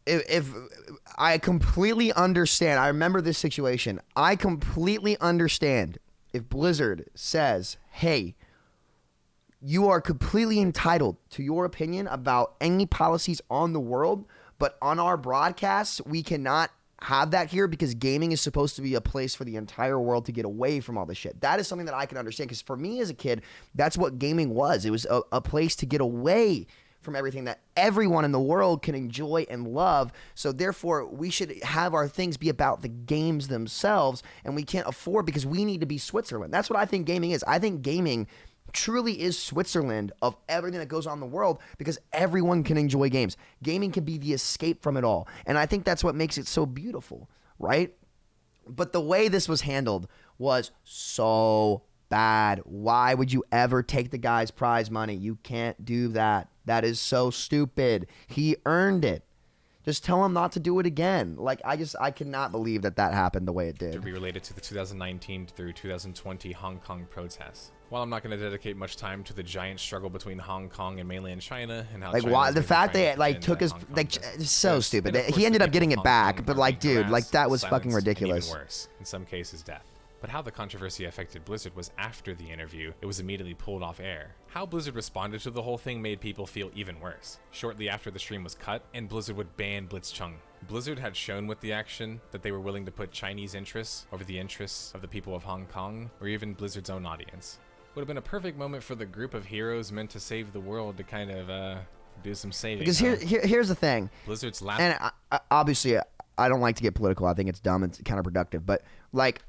Speaker 1: If I completely understand, I remember this situation. I completely understand if Blizzard says, hey, you are completely entitled to your opinion about any policies on the world, but on our broadcasts, we cannot have that here because gaming is supposed to be a place for the entire world to get away from all this shit. That is something that I can understand because for me as a kid, that's what gaming was. It was a place to get away from everything that everyone in the world can enjoy and love. So therefore, we should have our things be about the games themselves, and we can't afford because we need to be Switzerland. That's what I think gaming is. I think gaming truly is Switzerland of everything that goes on in the world because everyone can enjoy games. Gaming can be the escape from it all. And I think that's what makes it so beautiful, right? But the way this was handled was so bad. Why would you ever take the guy's prize money? You can't do that. That is so stupid. He earned it. Just tell him not to do it again. Like, I cannot believe that happened the way it did.
Speaker 2: To be related to the 2019 through 2020 Hong Kong protests. While I'm not going to dedicate much time to the giant struggle between Hong Kong and mainland China and how
Speaker 1: Like,
Speaker 2: China
Speaker 1: why
Speaker 2: has
Speaker 1: the
Speaker 2: been
Speaker 1: fact
Speaker 2: trying
Speaker 1: they
Speaker 2: to
Speaker 1: like
Speaker 2: defend
Speaker 1: took his
Speaker 2: Hong Kong
Speaker 1: like
Speaker 2: business.
Speaker 1: it's so
Speaker 2: Yes,
Speaker 1: stupid.
Speaker 2: and of
Speaker 1: He
Speaker 2: course,
Speaker 1: ended
Speaker 2: the
Speaker 1: up getting
Speaker 2: people
Speaker 1: it
Speaker 2: of Hong
Speaker 1: back,
Speaker 2: Kong
Speaker 1: but
Speaker 2: are
Speaker 1: like,
Speaker 2: being
Speaker 1: dude, like
Speaker 2: harassed,
Speaker 1: that was fucking
Speaker 2: silenced, and
Speaker 1: ridiculous.
Speaker 2: even worse, in some cases, death. But how the controversy affected Blizzard was after the interview, it was immediately pulled off air. How Blizzard responded to the whole thing made people feel even worse. Shortly after the stream was cut, and Blizzard would ban Blitzchung. Blizzard had shown with the action that they were willing to put Chinese interests over the interests of the people of Hong Kong, or even Blizzard's own audience. Would have been a perfect moment for the group of heroes meant to save the world to kind of do some saving.
Speaker 1: Because here's the thing.
Speaker 2: Blizzard's last.
Speaker 1: And obviously, I don't like to get political. I think it's dumb. It's counterproductive. But like,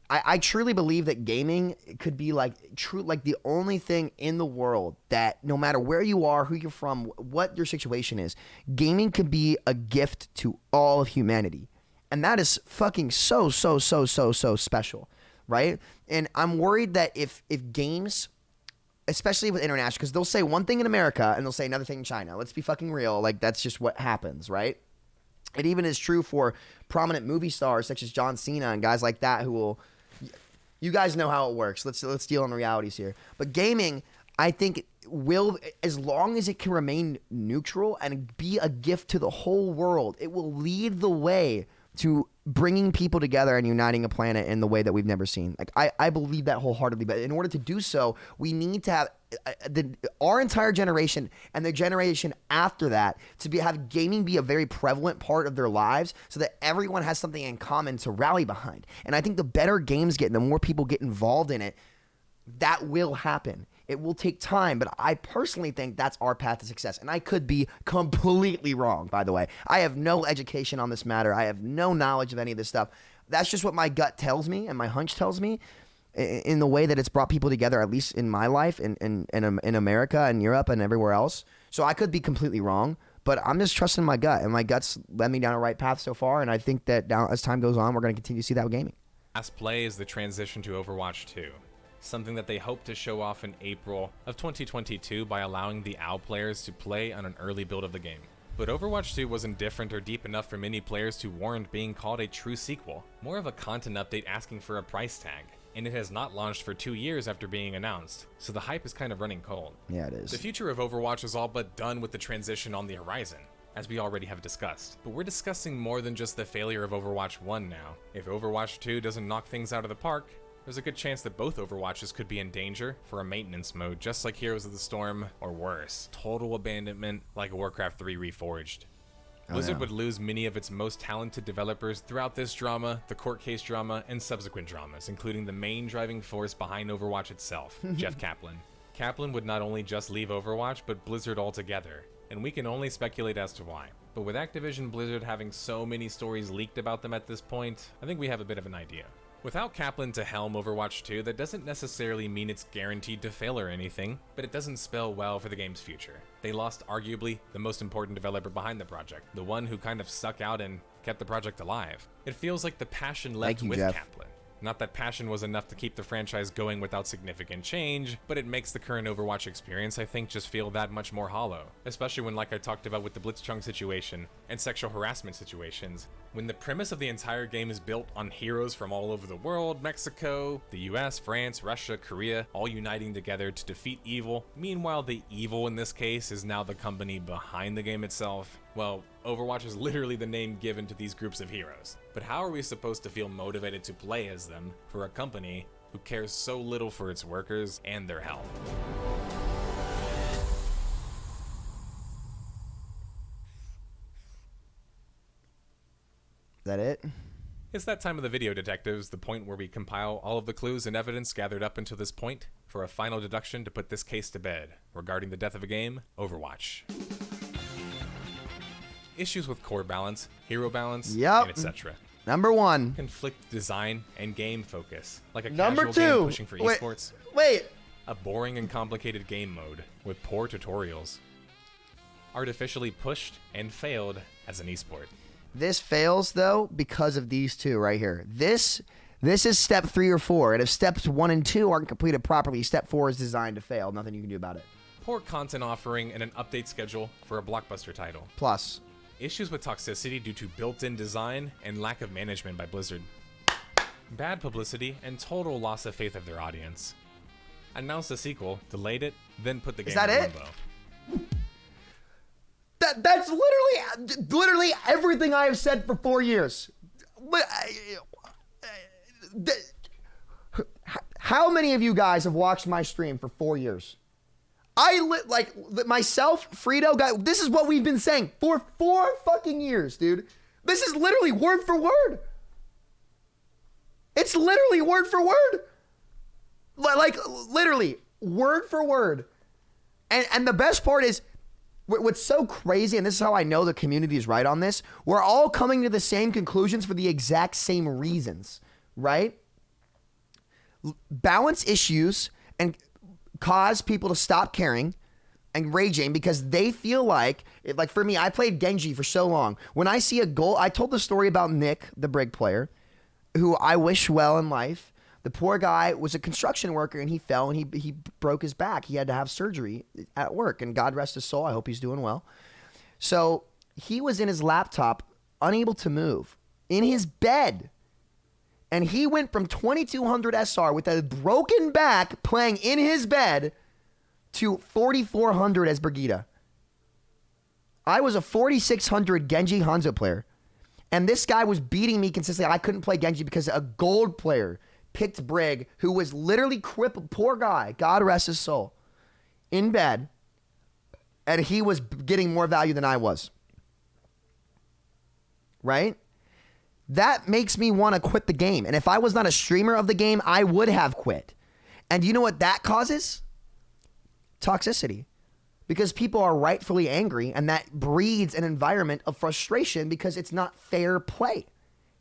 Speaker 1: I truly believe that gaming could be like the only thing in the world that no matter where you are, who you're from, what your situation is, gaming could be a gift to all of humanity. And that is fucking so special, right? And I'm worried that if games, especially with international, because they'll say one thing in America and they'll say another thing in China. Let's be fucking real. Like, that's just what happens, right? It even is true for prominent movie stars such as John Cena and guys like that who will... You guys know how it works. Let's deal in the realities here. But gaming, I think, will, as long as it can remain neutral and be a gift to the whole world, it will lead the way to bringing people together and uniting a planet in the way that we've never seen. Like, I believe that wholeheartedly. But in order to do so, we need to have our entire generation and the generation after that to have gaming be a very prevalent part of their lives so that everyone has something in common to rally behind. And I think the better games get and the more people get involved in it, that will happen. It will take time, but I personally think that's our path to success. And I could be completely wrong, by the way. I have no education on this matter. I have no knowledge of any of this stuff. That's just what my gut tells me and my hunch tells me. in the way that it's brought people together, at least in my life, in America and Europe and everywhere else. So I could be completely wrong, but I'm just trusting my gut, and my gut's led me down a right path so far, and I think that as time goes on, we're going to continue to see that with gaming.
Speaker 2: Last play is the transition to Overwatch 2, something that they hope to show off in April of 2022 by allowing the OW players to play on an early build of the game. But Overwatch 2 wasn't different or deep enough for many players to warrant being called a true sequel, more of a content update asking for a price tag. And it has not launched for 2 years after being announced, so the hype is kind of running cold.
Speaker 1: Yeah, it is.
Speaker 2: The future of Overwatch is all but done with the transition on the horizon, as we already have discussed. But we're discussing more than just the failure of Overwatch 1 now. If Overwatch 2 doesn't knock things out of the park, there's a good chance that both Overwatches could be in danger for a maintenance mode, just like Heroes of the Storm, or worse, total abandonment like Warcraft 3 Reforged. Blizzard would lose many of its most talented developers throughout this drama, the court case drama, and subsequent dramas, including the main driving force behind Overwatch itself, Jeff Kaplan. Kaplan would not only just leave Overwatch, but Blizzard altogether, and we can only speculate as to why. But with Activision Blizzard having so many stories leaked about them at this point, I think we have a bit of an idea. Without Kaplan to helm Overwatch 2, that doesn't necessarily mean it's guaranteed to fail or anything, but it doesn't spell well for the game's future. They lost arguably the most important developer behind the project, the one who kind of stuck out and kept the project alive. It feels like the passion left with
Speaker 1: Jeff.
Speaker 2: Kaplan. Not that passion was enough to keep the franchise going without significant change, but it makes the current Overwatch experience, I think, just feel that much more hollow. Especially when, like I talked about with the Blitzchung situation and sexual harassment situations, when the premise of the entire game is built on heroes from all over the world, Mexico, the US, France, Russia, Korea, all uniting together to defeat evil. Meanwhile, the evil in this case is now the company behind the game itself. Well, Overwatch is literally the name given to these groups of heroes. But how are we supposed to feel motivated to play as them for a company who cares so little for its workers and their health?
Speaker 1: Is that it?
Speaker 2: It's that time of the video, detectives, the point where we compile all of the clues and evidence gathered up until this point for a final deduction to put this case to bed regarding the death of a game, Overwatch. Issues with core balance, hero balance,
Speaker 1: Yep.
Speaker 2: and etc.
Speaker 1: Number one.
Speaker 2: Conflict design and game focus, like a
Speaker 1: Number
Speaker 2: casual game
Speaker 1: two.
Speaker 2: pushing for
Speaker 1: Wait.
Speaker 2: esports.
Speaker 1: Wait.
Speaker 2: A boring and complicated game mode with poor tutorials. Artificially pushed and failed as an esport.
Speaker 1: This fails, though, because of these two right here. This is step 3 or 4, and if steps 1 and 2 aren't completed properly, step 4 is designed to fail. Nothing you can do about it.
Speaker 2: Poor content offering and an update schedule for a blockbuster title.
Speaker 1: Plus,
Speaker 2: Issues with toxicity due to built-in design and lack of management by Blizzard. Bad publicity and total loss of faith of their audience. Announced a sequel, delayed it, then put the game
Speaker 1: that
Speaker 2: in
Speaker 1: it?
Speaker 2: limbo.
Speaker 1: that's literally everything I have said for 4 years. But how many of you guys have watched my stream for 4 years? Myself, Frito, guy. This is what we've been saying for 4 fucking years, dude. This is literally word for word. It's literally word for word. Like literally word for word. And the best part is, what's so crazy, and this is how I know the community is right on this, we're all coming to the same conclusions for the exact same reasons, right? Balance issues and cause people to stop caring and raging because they feel like for me, I played Genji for so long. When I see a goal, I told the story about Nick, the Brig player, who I wish well in life. The poor guy was a construction worker and he fell and he broke his back. He had to have surgery at work, and God rest his soul. I hope he's doing well. So he was in his laptop, unable to move, in his bed. And he went from 2200 SR with a broken back playing in his bed to 4400 as Brigitte. I was a 4600 Genji Hanzo player. And this guy was beating me consistently. I couldn't play Genji because a gold player picked Brig, who was literally crippled. Poor guy, God rest his soul, in bed. And he was getting more value than I was. Right? That makes me want to quit the game. And if I was not a streamer of the game, I would have quit. And you know what that causes? Toxicity. Because people are rightfully angry, and that breeds an environment of frustration because it's not fair play.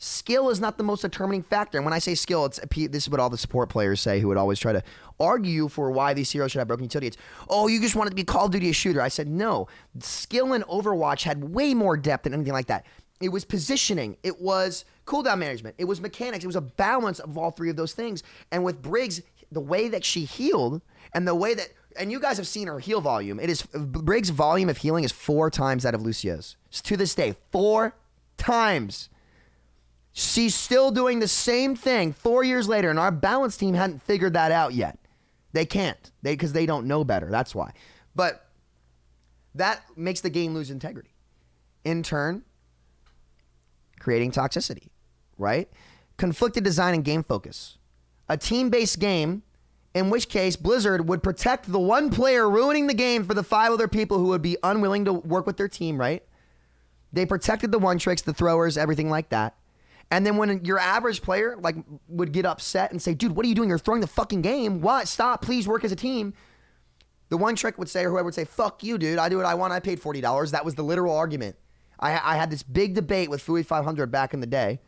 Speaker 1: Skill is not the most determining factor. And when I say skill, this is what all the support players say who would always try to argue for why these heroes should have broken utility. It's, oh, you just wanted to be Call of Duty a shooter. I said, no. Skill in Overwatch had way more depth than anything like that. It was positioning. It was cooldown management. It was mechanics. It was a balance of all three of those things. And with Briggs, the way that she healed and the way that, and you guys have seen her heal volume. Briggs' volume of healing is 4 times that of Lucio's. To this day, 4 times. She's still doing the same thing 4 years later, and our balance team hadn't figured that out yet. They can't, because they don't know better. That's why. But that makes the game lose integrity. In turn, creating toxicity, right? Conflicted design and game focus. A team-based game, in which case Blizzard would protect the one player ruining the game for the 5 other people who would be unwilling to work with their team, right? They protected the one-tricks, the throwers, everything like that. And then when your average player would get upset and say, dude, what are you doing? You're throwing the fucking game. What? Stop. Please work as a team. The one trick would say, or whoever would say, fuck you, dude. I do what I want. I paid $40. That was the literal argument. I had this big debate with Fui 500 back in the day,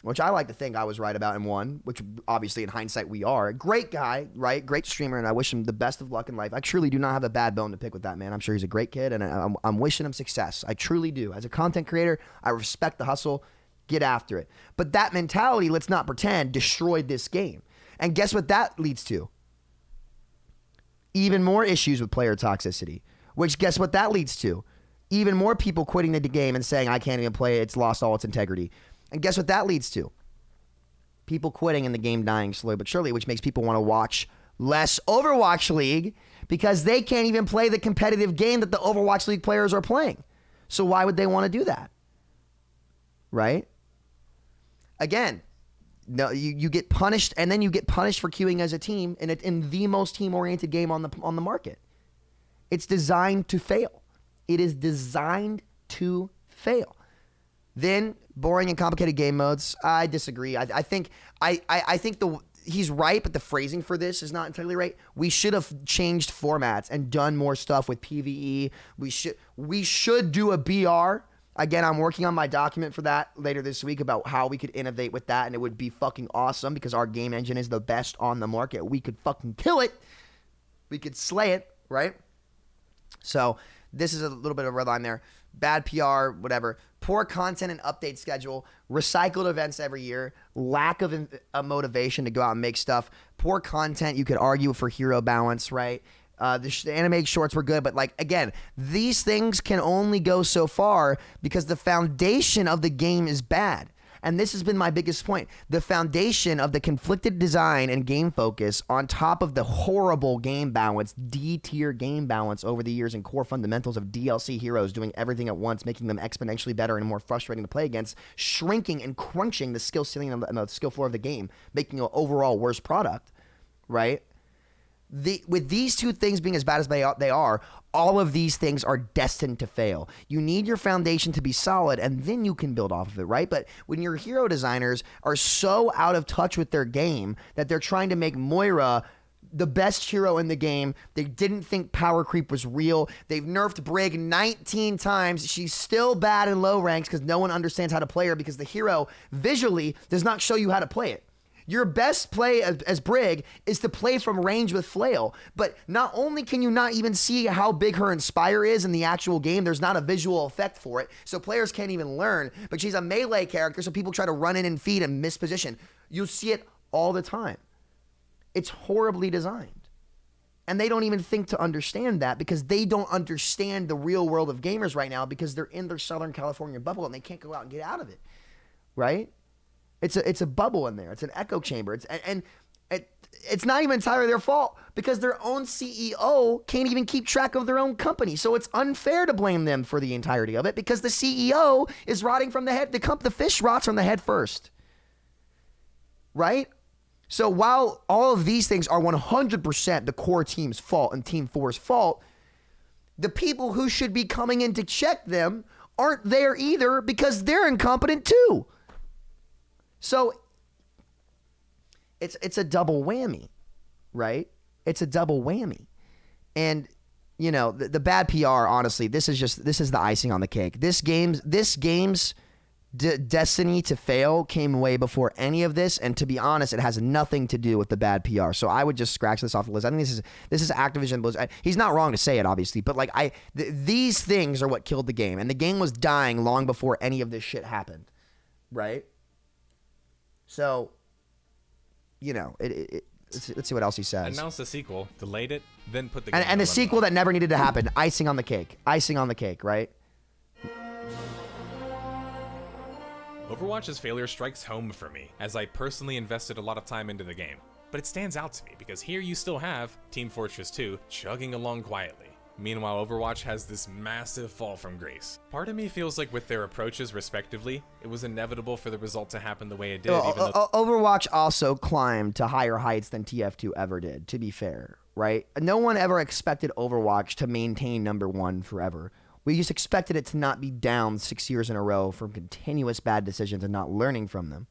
Speaker 1: which I like to think I was right about and won, which obviously in hindsight we are. Great guy, right? Great streamer, and I wish him the best of luck in life. I truly do not have a bad bone to pick with that man. I'm sure he's a great kid, and I'm wishing him success. I truly do. As a content creator, I respect the hustle. Get after it. But that mentality, let's not pretend, destroyed this game. And guess what that leads to? Even more issues with player toxicity. Which guess what that leads to? Even more people quitting the game and saying, I can't even play it. It's lost all its integrity. And guess what that leads to? People quitting and the game dying slowly but surely, which makes people want to watch less Overwatch League because they can't even play the competitive game that the Overwatch League players are playing. So why would they want to do that? Right? Again, no, you get punished, and then you get punished for queuing as a team in the most team-oriented game on the market. It's designed to fail. It is designed to fail. Then boring and complicated game modes. I disagree. I think he's right, but the phrasing for this is not entirely right. We should have changed formats and done more stuff with PvE. We should do a BR. Again, I'm working on my document for that later this week about how we could innovate with that, and it would be fucking awesome because our game engine is the best on the market. We could fucking kill it. We could slay it, right? So this is a little bit of a red line there. Bad PR, whatever. Poor content and update schedule. Recycled events every year. Lack of motivation to go out and make stuff. Poor content. You could argue for hero balance, right? The animated shorts were good, but again, these things can only go so far because the foundation of the game is bad. And this has been my biggest point. The foundation of the conflicted design and game focus on top of the horrible game balance, D-tier game balance over the years and core fundamentals of DLC heroes doing everything at once, making them exponentially better and more frustrating to play against, shrinking and crunching the skill ceiling and the skill floor of the game, making an overall worse product, right? With these two things being as bad as they are, all of these things are destined to fail. You need your foundation to be solid, and then you can build off of it, right? But when your hero designers are so out of touch with their game that they're trying to make Moira the best hero in the game, they didn't think power creep was real. They've nerfed Brig 19 times. She's still bad in low ranks because no one understands how to play her because the hero visually does not show you how to play it. Your best play as Brig is to play from range with Flail. But not only can you not even see how big her Inspire is in the actual game, there's not a visual effect for it, so players can't even learn. But she's a melee character, so people try to run in and feed and miss position. You'll see it all the time. It's horribly designed. And they don't even think to understand that because they don't understand the real world of gamers right now because they're in their Southern California bubble and they can't go out and get out of it, right? It's a bubble in there. It's an echo chamber. It's not even entirely their fault because their own CEO can't even keep track of their own company. So it's unfair to blame them for the entirety of it because the CEO is rotting from the head. The fish rots from the head first, right? So while all of these things are 100% the core team's fault and Team 4's fault, the people who should be coming in to check them aren't there either because they're incompetent too. So it's a double whammy, right? It's a double whammy. And, you know, the bad PR, honestly, this is the icing on the cake. This game's Destiny to fail came way before any of this, and to be honest, it has nothing to do with the bad PR. So I would just scratch this off the list. I think this is Activision Blizzard. He's not wrong to say it, obviously, but like these things are what killed the game, and the game was dying long before any of this shit happened, right? So, you know, let's see what else he says.
Speaker 2: Announced a sequel, delayed it, then put the game
Speaker 1: And the sequel that never needed to happen. Icing on the cake. Icing on the cake, right?
Speaker 2: Overwatch's failure strikes home for me, as I personally invested a lot of time into the game. But it stands out to me because here you still have Team Fortress 2 chugging along quietly. Meanwhile, Overwatch has this massive fall from grace. Part of me feels like with their approaches respectively, it was inevitable for the result to happen the way it did.
Speaker 1: Overwatch also climbed to higher heights than TF2 ever did, to be fair, right? No one ever expected Overwatch to maintain #1 forever. We just expected it to not be down 6 years in a row from continuous bad decisions and not learning from them.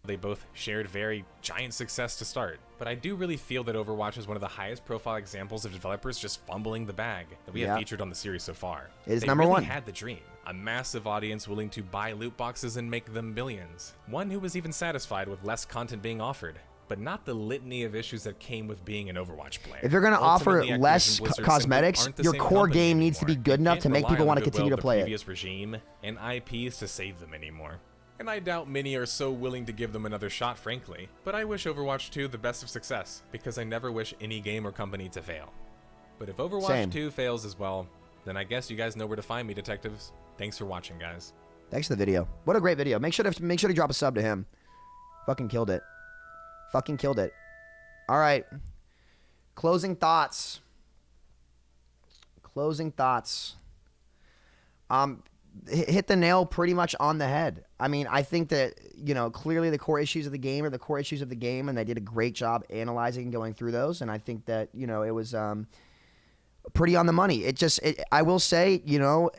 Speaker 2: They both shared very giant success to start, but I do really feel that Overwatch is one of the highest profile examples of developers just fumbling the bag that we have featured on the series so far.
Speaker 1: It is
Speaker 2: they
Speaker 1: number
Speaker 2: really
Speaker 1: one.
Speaker 2: Had the dream, a massive audience willing to buy loot boxes and make them billions. One who was even satisfied with less content being offered, but not the litany of issues that came with being an Overwatch player.
Speaker 1: If you're going to offer
Speaker 2: Ultimately,
Speaker 1: less
Speaker 2: Activision Blizzard
Speaker 1: cosmetics,
Speaker 2: simply aren't the
Speaker 1: your
Speaker 2: same
Speaker 1: core
Speaker 2: company
Speaker 1: game needs to be
Speaker 2: anymore.
Speaker 1: good enough
Speaker 2: You
Speaker 1: to make
Speaker 2: can't
Speaker 1: people
Speaker 2: rely
Speaker 1: want
Speaker 2: on
Speaker 1: to
Speaker 2: the
Speaker 1: continue to
Speaker 2: goodwill of
Speaker 1: play
Speaker 2: the
Speaker 1: it.
Speaker 2: previous regime and IPs to save them anymore. And I doubt many are so willing to give them another shot, frankly. But I wish Overwatch 2 the best of success, because I never wish any game or company to fail. But if Overwatch 2 fails as well, then I guess you guys know where to find me, detectives. Thanks for watching, guys.
Speaker 1: Thanks for the video. What a great video. Make sure to drop a sub to him. Fucking killed it. Fucking killed it. All right. Closing thoughts. Closing thoughts. Hit the nail pretty much on the head. I mean, I think that, you know, clearly the core issues of the game are the core issues of the game, and they did a great job analyzing and going through those. And I think that, you know, it was pretty on the money. I will say, you know,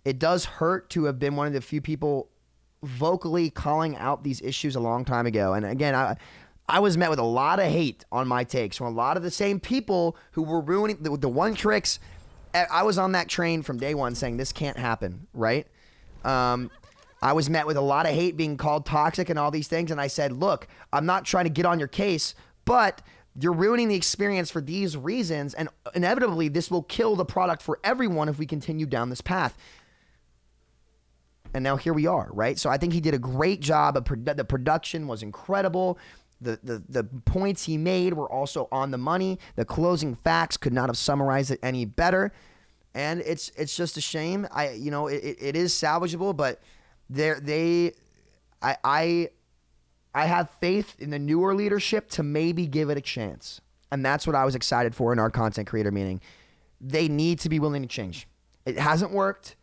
Speaker 1: it does hurt to have been one of the few people vocally calling out these issues a long time ago. And again, I was met with a lot of hate on my takes from a lot of the same people who were ruining the one tricks. I was on that train from day one saying this can't happen, right? I was met with a lot of hate, being called toxic and all these things. And I said, look, I'm not trying to get on your case, but you're ruining the experience for these reasons. And inevitably, this will kill the product for everyone if we continue down this path. And now here we are, right? So I think he did a great job. The production was incredible. The points he made were also on the money. The closing facts could not have summarized it any better. And it's just a shame. It is salvageable, but I have faith in the newer leadership to maybe give it a chance. And that's what I was excited for in our content creator meeting. They need to be willing to change. It hasn't worked.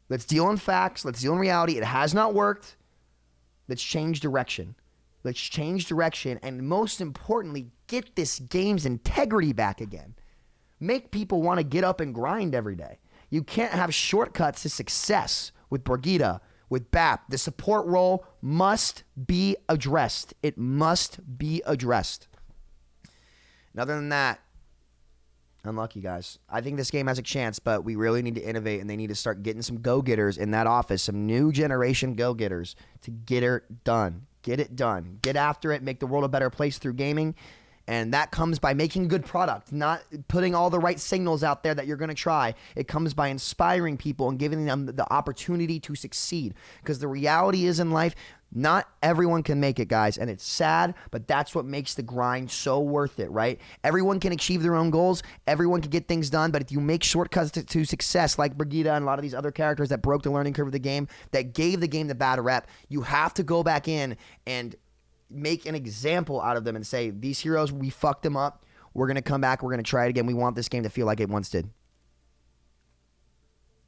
Speaker 1: Let's deal in facts. Let's deal in reality. It has not worked. Let's change direction. Let's change direction, and most importantly, get this game's integrity back again. Make people want to get up and grind every day. You can't have shortcuts to success with Brigitte, with BAP. The support role must be addressed. It must be addressed. And other than that, unlucky, guys. I think this game has a chance, but we really need to innovate, and they need to start getting some go-getters in that office, some new generation go-getters to get it done. Get it done. Get after it. Make the world a better place through gaming. And that comes by making good product, not putting all the right signals out there that you're going to try. It comes by inspiring people and giving them the opportunity to succeed. Because the reality is in life, not everyone can make it, guys. And it's sad, but that's what makes the grind so worth it, right? Everyone can achieve their own goals. Everyone can get things done. But if you make shortcuts to success, like Brigitte and a lot of these other characters that broke the learning curve of the game, that gave the game the bad rep, you have to go back in and make an example out of them and say, these heroes, we fucked them up. We're going to come back. We're going to try it again. We want this game to feel like it once did.